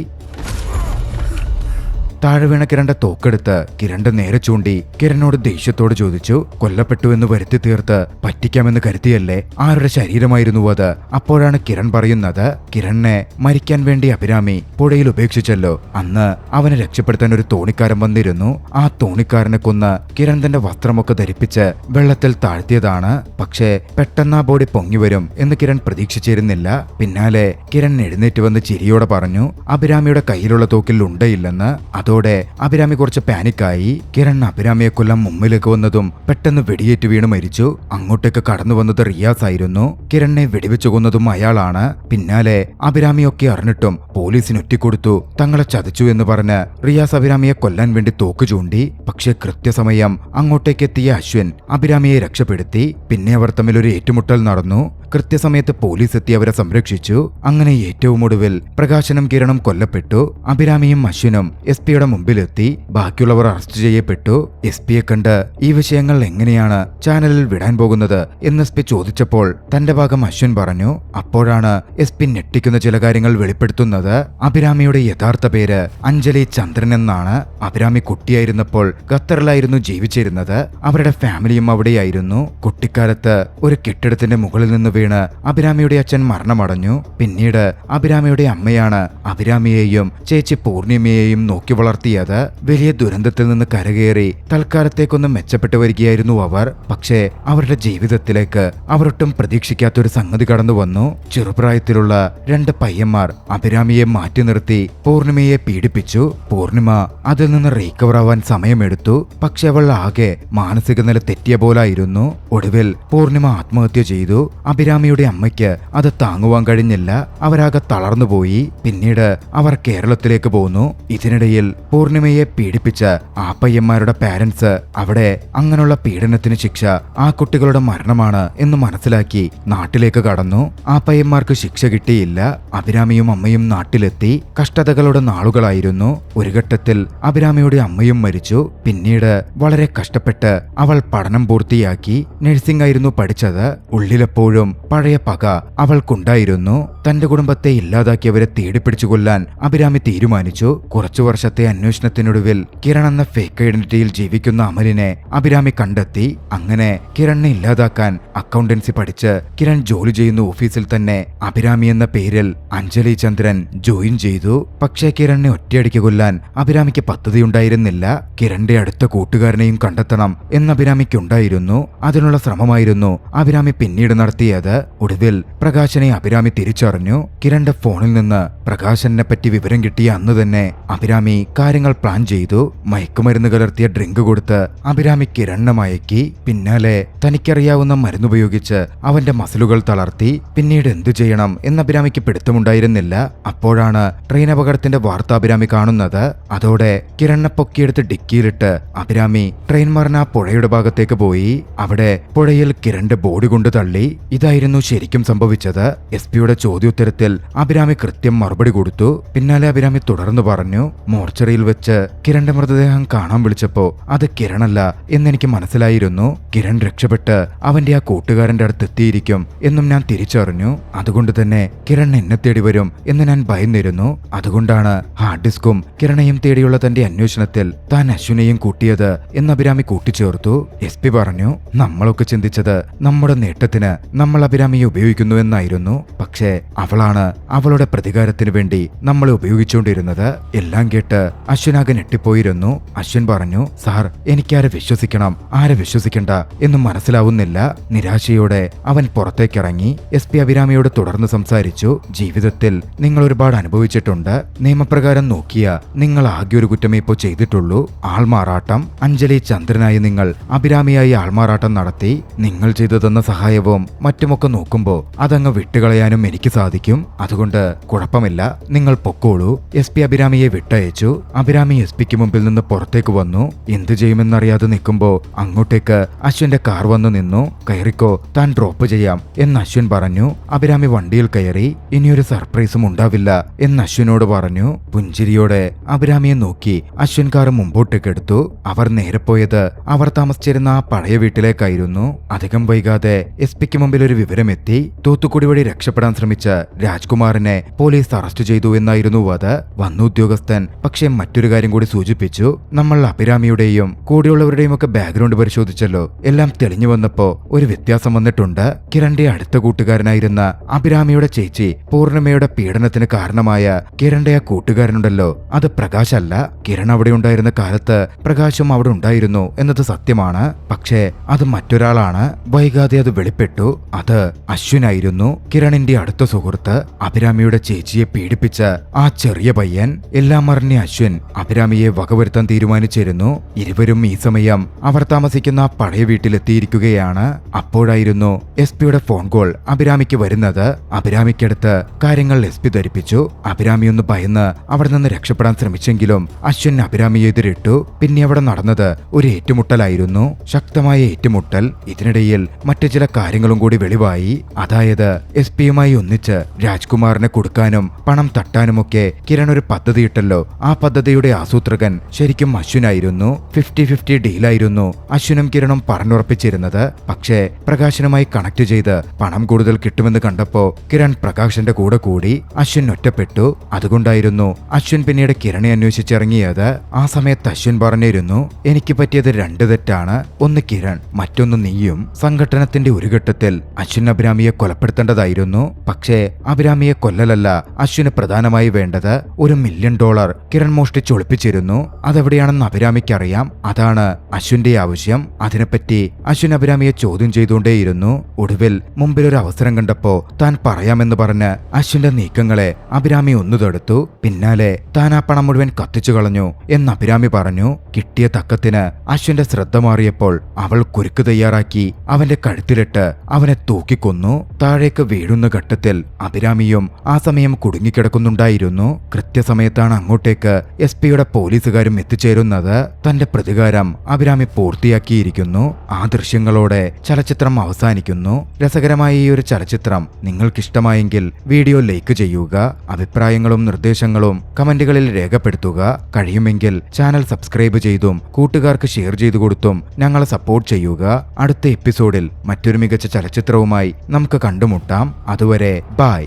താഴെ വീണ കിരണിന്റെ തോക്കെടുത്ത് കിരണിന്റെ നേരെ ചൂണ്ടി കിരണിനോട് ദേഷ്യത്തോട് ചോദിച്ചു, കൊല്ലപ്പെട്ടു എന്ന് വരുത്തി തീർത്ത് പറ്റിക്കാമെന്ന് കരുതിയല്ലേ? ആരുടെ ശരീരമായിരുന്നു അത്? അപ്പോഴാണ് കിരൺ പറയുന്നത്, കിരണിനെ മരിക്കാൻ വേണ്ടി അഭിരാമി പുഴയിൽ ഉപേക്ഷിച്ചല്ലോ. അന്ന് അവനെ രക്ഷപ്പെടുത്താൻ ഒരു തോണിക്കാരൻ വന്നിരുന്നു. ആ തോണിക്കാരനെ കൊന്ന് കിരൺ തന്റെ വസ്ത്രമൊക്കെ ധരിപ്പിച്ച് വെള്ളത്തിൽ താഴ്ത്തിയതാണ്. പക്ഷേ പെട്ടെന്ന് ആ ബോഡി പൊങ്ങി വരും എന്ന് കിരൺ പ്രതീക്ഷിച്ചിരുന്നില്ല. പിന്നാലെ കിരൺ എഴുന്നേറ്റ് വന്ന് ചിരിയോടെ പറഞ്ഞു അഭിരാമിയുടെ കയ്യിലുള്ള തോക്കിൽ ഉണ്ടയില്ലെന്ന്. അതോടെ അഭിരാമി കുറച്ച് പാനിക്കായി. കിരൺ അഭിരാമിയെ കൊല്ലാൻ മുമ്പിലേക്ക് വന്നതും പെട്ടെന്ന് വെടിയേറ്റ് വീണ് മരിച്ചു. അങ്ങോട്ടേക്ക് കടന്നു വന്നത് റിയാസ് ആയിരുന്നു. കിരണിനെ വെടിവെച്ചു കൊന്നതും അയാളാണ്. പിന്നാലെ അഭിരാമിയൊക്കെ അറിഞ്ഞിട്ടും പോലീസിന് ഒറ്റിക്കൊടുത്തു, തങ്ങളെ ചതിച്ചു എന്ന് പറഞ്ഞ് റിയാസ് അഭിരാമിയെ കൊല്ലാൻ വേണ്ടി തോക്ക് ചൂണ്ടി. പക്ഷേ കൃത്യസമയം അങ്ങോട്ടേക്ക് എത്തിയ അശ്വിൻ അഭിരാമിയെ രക്ഷപ്പെടുത്തി. പിന്നെ അവർ തമ്മിൽ ഒരു ഏറ്റുമുട്ടൽ നടന്നു. കൃത്യസമയത്ത് പോലീസ് എത്തി അവരെ സംരക്ഷിച്ചു. അങ്ങനെ ഏറ്റവും ഒടുവിൽ പ്രകാശനും കിരണും കൊല്ലപ്പെട്ടു. അഭിരാമിയും അശ്വിനും എസ് പിയുടെ മുമ്പിലെത്തി. ബാക്കിയുള്ളവർ അറസ്റ്റ് ചെയ്യപ്പെട്ടു. എസ് പിയെ കണ്ട് ഈ വിഷയങ്ങൾ എങ്ങനെയാണ് ചാനലിൽ വിടാൻ പോകുന്നത് എന്ന് എസ് പി ചോദിച്ചപ്പോൾ തന്റെ ഭാഗം അശ്വിൻ പറഞ്ഞു. അപ്പോഴാണ് എസ് പി ഞെട്ടിക്കുന്ന ചില കാര്യങ്ങൾ വെളിപ്പെടുത്തുന്നത്. അഭിരാമിയുടെ യഥാർത്ഥ പേര് അഞ്ജലി ചന്ദ്രൻ എന്നാണ്. അഭിരാമി കുട്ടിയായിരുന്നപ്പോൾ ഖത്തറിലായിരുന്നു ജീവിച്ചിരുന്നത്. അവരുടെ ഫാമിലിയും അവിടെയായിരുന്നു. കുട്ടിക്കാലത്ത് ഒരു കെട്ടിടത്തിന്റെ മുകളിൽ നിന്ന് വീണ് അഭിരാമിയുടെ അച്ഛൻ മരണമടഞ്ഞു. പിന്നീട് അഭിരാമിയുടെ അമ്മയാണ് അഭിരാമിയെയും ചേച്ചി പൂർണിമയെയും നോക്കി വളർത്തിയത്. വലിയ ദുരന്തത്തിൽ നിന്ന് കരകയറി തൽക്കാലത്തേക്കൊന്ന് മെച്ചപ്പെട്ടു വരികയായിരുന്നു അവർ. പക്ഷേ അവരുടെ ജീവിതത്തിലേക്ക് അവരൊട്ടും പ്രതീക്ഷിക്കാത്തൊരു സംഗതി കടന്നു വന്നു. ചെറുപ്രായത്തിലുള്ള 2 പയ്യന്മാർ അഭിരാമിയെ മാറ്റി നിർത്തി പൂർണിമയെ പീഡിപ്പിച്ചു. പൂർണിമ അതിൽ നിന്ന് റീകവർ ആവാൻ സമയമെടുത്തു. പക്ഷെ അവൾ ആകെ മാനസിക നില തെറ്റിയ പോലായിരുന്നു. ഒടുവിൽ പൂർണിമ ആത്മഹത്യ ചെയ്തു. അഭിരാമിയുടെ അമ്മയ്ക്ക് അത് താങ്ങുവാൻ കഴിഞ്ഞില്ല. അവരാകെ തളർന്നുപോയി. പിന്നീട് അവർ കേരളത്തിലേക്ക് പോന്നു. ഇതിനിടയിൽ പൂർണിമയെ പീഡിപ്പിച്ച ആ പയ്യന്മാരുടെ പാരന്റ്സ് അവിടെ അങ്ങനെയുള്ള പീഡനത്തിന് ശിക്ഷ ആ കുട്ടികളുടെ മരണമാണ് എന്ന് മനസ്സിലാക്കി നാട്ടിലേക്ക് കടന്നു. ആ പയ്യന്മാർക്ക് ശിക്ഷ കിട്ടിയില്ല. അഭിരാമിയും അമ്മയും നാട്ടിലെത്തി. കഷ്ടതകളുടെ നാളുകളായിരുന്നു. ഒരു ഘട്ടത്തിൽ അഭിരാമിയുടെ അമ്മയും മരിച്ചു. പിന്നീട് വളരെ കഷ്ടപ്പെട്ട് അവൾ പഠനം പൂർത്തിയാക്കി. നഴ്സിംഗ് ആയിരുന്നു പഠിച്ചത്. ഉള്ളിലെപ്പോഴും പഴയ പക അവൾക്കുണ്ടായിരുന്നു. തന്റെ കുടുംബത്തെ ഇല്ലാതാക്കിയവരെ തേടിപ്പിടിച്ചു കൊല്ലാൻ അഭിരാമി തീരുമാനിച്ചു. കുറച്ചു വർഷത്തെ അന്വേഷണത്തിനൊടുവിൽ കിരൺ എന്ന ഫേക്ക് ഐഡന്റിറ്റിയിൽ ജീവിക്കുന്ന അമലിനെ അഭിരാമി കണ്ടെത്തി. അങ്ങനെ കിരണിനെ ഇല്ലാതാക്കാൻ അക്കൗണ്ടൻസി പഠിച്ച് കിരൺ ജോലി ചെയ്യുന്ന ഓഫീസിൽ തന്നെ അഭിരാമി എന്ന പേരിൽ അഞ്ജലി ചന്ദ്രൻ ജോയിൻ ചെയ്തു. പക്ഷേ കിരണിനെ ഒറ്റയടിക്ക് കൊല്ലാൻ അഭിരാമിക്ക് പദ്ധതിയുണ്ടായിരുന്നില്ല. കിരണിന്റെ അടുത്ത കൂട്ടുകാരനെയും കണ്ടെത്തണം എന്ന് അഭിരാമിക്കുണ്ടായിരുന്നു. അതിനുള്ള ശ്രമമായിരുന്നു അഭിരാമി പിന്നീട് നടത്തിയത്. ഒടുവിൽ പ്രകാശനെ അഭിരാമി തിരിച്ചറിഞ്ഞു. കിരണിന്റെ ഫോണിൽ നിന്ന് പ്രകാശനെ പറ്റി വിവരം കിട്ടിയ അന്ന് തന്നെ അഭിരാമി കാര്യങ്ങൾ പ്ലാൻ ചെയ്തു. മയക്കുമരുന്ന് കലർത്തിയ ഡ്രിങ്ക് കൊടുത്ത് അഭിരാമി കിരണിനെ മയക്കി. പിന്നാലെ തനിക്കറിയാവുന്ന മരുന്നുപയോഗിച്ച് അവന്റെ മസിലുകൾ തളർത്തി. പിന്നീട് എന്തു ചെയ്യണം എന്ന് അഭിരാമിക്ക് പിടുത്തമുണ്ടായിരുന്നില്ല. അപ്പോഴാണ് ട്രെയിൻ അപകടത്തിന്റെ വാർത്ത അഭിരാമി കാണുന്നത്. അതോടെ കിരണിനെ പൊക്കിയെടുത്ത് ഡിക്കിയിലിട്ട് അഭിരാമി ട്രെയിൻ മറിഞ്ഞ പുഴയുടെ ഭാഗത്തേക്ക് പോയി. അവിടെ പുഴയിൽ കിരണിന്റെ ബോഡി കൊണ്ട് തള്ളി. ഇതായിരുന്നു ശരിക്കും സംഭവിച്ചത്. എസ് പിയുടെ ചോദ്യോത്തരത്തിൽ അഭിരാമി കൃത്യം മറുപടി കൊടുത്തു. പിന്നാലെ അഭിരാമി തുടർന്ന് പറഞ്ഞു, മോർച്ചറിയിൽ വെച്ച് കിരണിന്റെ മൃതദേഹം കാണാൻ വിളിച്ചപ്പോ അത് കിരണല്ല എന്നെനിക്ക് മനസ്സിലായിരുന്നു. കിരൺ രക്ഷപ്പെട്ട് അവന്റെ ആ കൂട്ടുകാരന്റെ അടുത്ത് എത്തിയിരിക്കും എന്നും ഞാൻ തിരിച്ചറിഞ്ഞു. അതുകൊണ്ട് തന്നെ കിരൺ എന്നെ തേടി വരും എന്ന് ഞാൻ ഭയന്നിരുന്നു. അതുകൊണ്ടാണ് ഹാർഡ് ഡിസ്കും കിരണയും തേടിയുള്ള തന്റെ അന്വേഷണത്തിൽ താൻ അശ്വിനെയും കൂട്ടിയത് എന്ന് അഭിരാമി കൂട്ടിച്ചേർത്തു. എസ് പി പറഞ്ഞു, നമ്മളൊക്കെ ചിന്തിച്ചത് നമ്മുടെ നേട്ടത്തിന് നമ്മൾ അഭിരാമിയെ ഉപയോഗിക്കുന്നു എന്നായിരുന്നു. പക്ഷേ അവളാണ് അവളുടെ പ്രതികാരത്തിന് വേണ്ടി നമ്മളെ ഉപയോഗിച്ചുകൊണ്ടിരുന്നത്. എല്ലാം കേട്ട് അശ്വിനാകെ ഞെട്ടിപ്പോയിരുന്നു. അശ്വിൻ പറഞ്ഞു, സാർ, എനിക്കാരെ വിശ്വസിക്കണം ആരെ വിശ്വസിക്കണ്ട എന്നും മനസ്സിലാവുന്നില്ല. നിരാശയോടെ അവൻ പുറത്തേക്കിറങ്ങി. എസ് പി അഭിരാമിയോട് തുടർന്ന് സംസാരിച്ചു. ജീവിതത്തിൽ നിങ്ങൾ ഒരുപാട് അനുഭവിച്ചിട്ടുണ്ട്. നിയമപ്രകാരം നോക്കിയ നിങ്ങൾ ആകെ ഒരു കുറ്റമേ ഇപ്പോൾ ചെയ്തിട്ടുള്ളൂ, ആൾമാറാട്ടം. അഞ്ജലി ചന്ദ്രനായി നിങ്ങൾ അഭിരാമിയായി ആൾമാറാട്ടം നടത്തി. നിങ്ങൾ ചെയ്തു തന്ന സഹായവും മറ്റുമൊക്കെ നോക്കുമ്പോ അതങ്ങ് വിട്ടുകളയാനും എനിക്ക് സാധിക്കും. അതുകൊണ്ട് കുഴപ്പമില്ല, നിങ്ങൾ പൊക്കോളൂ. എസ് പി അഭിരാമിയെ വിട്ടയച്ചു. അഭിരാമി എസ് പിക്ക് മുമ്പിൽ നിന്ന് പുറത്തേക്ക് വന്നു. എന്തു ചെയ്യുമെന്നറിയാതെ നിൽക്കുമ്പോ അങ്ങോട്ടേക്ക് അശ്വിന്റെ കാർ വന്നു നിന്നു. കയറിക്കോ, താൻ ഡ്രോപ്പ് ചെയ്യാം എന്ന് അശ്വിൻ പറഞ്ഞു. അഭിരാമി വണ്ടിയിൽ കയറി. ഇനിയൊരു സർപ്രൈസും ഉണ്ടാവില്ല എന്ന് അശ്വിനോട് പറഞ്ഞു. പുഞ്ചിരിയോടെ അഭിരാമിയെ നോക്കി അശ്വിൻ കാർ മുമ്പോട്ടേക്ക് എടുത്തു. അവർ നേരെ പോയത് അവർ താമസിച്ചിരുന്ന ആ പഴയ വീട്ടിലേക്കായിരുന്നു. അധികം വൈകാതെ എസ് പിക്ക് മുമ്പിൽ ഒരു വിവരമെത്തി. തൂത്തുക്കുടി വഴി രക്ഷപ്പെടാൻ ശ്രമിച്ച വെച്ച് രാജ്കുമാറിനെ പോലീസ് അറസ്റ്റ് ചെയ്തു എന്നായിരുന്നു അത്. വന്ന ഉദ്യോഗസ്ഥൻ പക്ഷേ മറ്റൊരു കാര്യം കൂടി സൂചിപ്പിച്ചു. നമ്മൾ അഭിരാമിയുടെയും കൂടെയുള്ളവരുടെയും ഒക്കെ ബാക്ക്ഗ്രൗണ്ട് പരിശോധിച്ചല്ലോ. എല്ലാം തെളിഞ്ഞു വന്നപ്പോ ഒരു വ്യത്യാസം വന്നിട്ടുണ്ട്. കിരണിന്റെ അടുത്ത കൂട്ടുകാരനായിരുന്ന അഭിരാമിയുടെ ചേച്ചി പൂർണിമയുടെ പീഡനത്തിന് കാരണമായ കിരണിന്റെ ആ കൂട്ടുകാരനുണ്ടല്ലോ, അത് പ്രകാശ് അല്ല. കിരൺ അവിടെ ഉണ്ടായിരുന്ന കാലത്ത് പ്രകാശും അവിടെ ഉണ്ടായിരുന്നു എന്നത് സത്യമാണ്. പക്ഷേ അത് മറ്റൊരാളാണ്. വൈകാതെ അത് വെളിപ്പെട്ടു. അത് അശ്വിനായിരുന്നു, കിരണിന്റെ അടുത്ത സുഹൃത്ത്. അഭിരാമിയുടെ ചേച്ചിയെ പീഡിപ്പിച്ച ആ ചെറിയ പയ്യൻ. എല്ലാം അറിഞ്ഞ അശ്വിൻ അഭിരാമിയെ വകവരുത്താൻ തീരുമാനിച്ചിരുന്നു. ഇരുവരും ഈ സമയം അവർ താമസിക്കുന്ന ആ പഴയ വീട്ടിലെത്തിയിരിക്കുകയാണ്. അപ്പോഴായിരുന്നു SP-യുടെ ഫോൺ കോൾ അഭിരാമിക്ക് വരുന്നത്. അഭിരാമിക്കടുത്ത് കാര്യങ്ങൾ SP ധരിപ്പിച്ചു. അഭിരാമി ഒന്ന് ഭയന്ന് അവിടെ നിന്ന് രക്ഷപ്പെടാൻ ശ്രമിച്ചെങ്കിലും അശ്വിൻ അഭിരാമിയെ എതിരിട്ടു. പിന്നെ അവിടെ നടന്നത് ഒരു ഏറ്റുമുട്ടലായിരുന്നു, ശക്തമായ ഏറ്റുമുട്ടൽ. ഇതിനിടയിൽ മറ്റു ചില കാര്യങ്ങളും കൂടി വെളിവായി. അതായത് SP-യുമായി ഒന്നിച്ച് രാജ്കുമാറിനെ കൊടുക്കാനും പണം തട്ടാനുമൊക്കെ കിരൺ ഒരു പദ്ധതിയിട്ടല്ലോ. ആ പദ്ധതിയുടെ ആസൂത്രകൻ ശരിക്കും അശ്വിനായിരുന്നു. 50-50 ഡീലായിരുന്നു അശ്വിനും കിരണും പറഞ്ഞുറപ്പിച്ചിരുന്നത്. പക്ഷേ പ്രകാശനുമായി കണക്ട് ചെയ്ത് പണം കൂടുതൽ കിട്ടുമെന്ന് കണ്ടപ്പോ കിരൺ പ്രകാശിന്റെ കൂടെ കൂടി. അശ്വിൻ ഒറ്റപ്പെട്ടു. അതുകൊണ്ടായിരുന്നു അശ്വിൻ പിന്നീട് കിരണെ അന്വേഷിച്ചിറങ്ങിയത്. ആ സമയത്ത് അശ്വിൻ പറഞ്ഞിരുന്നു, എനിക്ക് പറ്റിയത് 2 തെറ്റാണ്. ഒന്ന് കിരൺ, മറ്റൊന്ന് നീയും. സംഘടനത്തിന്റെ ഒരു ഘട്ടത്തിൽ അശ്വിൻ അഭിരാമിയെ കൊലപ്പെടുത്തേണ്ടതായിരുന്നു. പക്ഷേ അഭിരാമിയെ കൊല്ലലല്ല അശ്വിന് പ്രധാനമായി വേണ്ടത്. $1 മില്യൺ കിരൺ മോഷ്ടിച്ചൊളിപ്പിച്ചിരുന്നു. അതെവിടെയാണെന്ന് അഭിരാമിക്കറിയാം. അതാണ് അശ്വിന്റെ ആവശ്യം. അതിനെപ്പറ്റി അശ്വിൻ അഭിരാമിയെ ചോദ്യം ചെയ്തുകൊണ്ടേയിരുന്നു. ഒടുവിൽ മുമ്പിലൊരു അവസരം കണ്ടപ്പോ താൻ പറയാമെന്ന് പറഞ്ഞ് അശ്വിന്റെ നീക്കങ്ങളെ അഭിരാമി ഒന്നു തടുത്തു. പിന്നാലെ താൻ ആ പണം മുഴുവൻ കത്തിച്ചു കളഞ്ഞു എന്ന് അഭിരാമി പറഞ്ഞു. കിട്ടിയ തക്കത്തിന് അശ്വിന്റെ ശ്രദ്ധ മാറിയപ്പോൾ അവൾ കുരുക്ക് തയ്യാറാക്കി അവന്റെ കഴുത്തിലിട്ട് അവനെ തൂക്കിക്കൊന്നു. താഴേക്ക് വീഴുന്ന ഘട്ടത്തിൽ അഭിരാമിയും ആ സമയം കുടുങ്ങിക്കിടക്കുന്നുണ്ടായിരുന്നു. കൃത്യസമയത്താണ് അങ്ങോട്ടേക്ക് SP-യുടെ പോലീസുകാരും എത്തിച്ചേരുന്നത്. തന്റെ പ്രതികാരം അഭിരാമി പൂർത്തിയാക്കിയിരിക്കുന്നു. ആ ദൃശ്യങ്ങളോടെ ചലച്ചിത്രം അവസാനിക്കുന്നു. രസകരമായ ഈ ഒരു ചലച്ചിത്രം നിങ്ങൾക്കിഷ്ടമായെങ്കിൽ വീഡിയോ ലൈക്ക് ചെയ്യുക. അഭിപ്രായങ്ങളും നിർദ്ദേശങ്ങളും കമന്റുകളിൽ രേഖപ്പെടുത്തുക. കഴിയുമെങ്കിൽ ചാനൽ സബ്സ്ക്രൈബ് ചെയ്തും കൂട്ടുകാർക്ക് ഷെയർ ചെയ്തു കൊടുത്തും ഞങ്ങളെ സപ്പോർട്ട് ചെയ്യുക. അടുത്ത എപ്പിസോഡിൽ മറ്റൊരു മികച്ച ചലച്ചിത്രവുമായി നമുക്ക് കണ്ടുമുട്ടാം. അതുവരെ ബൈ.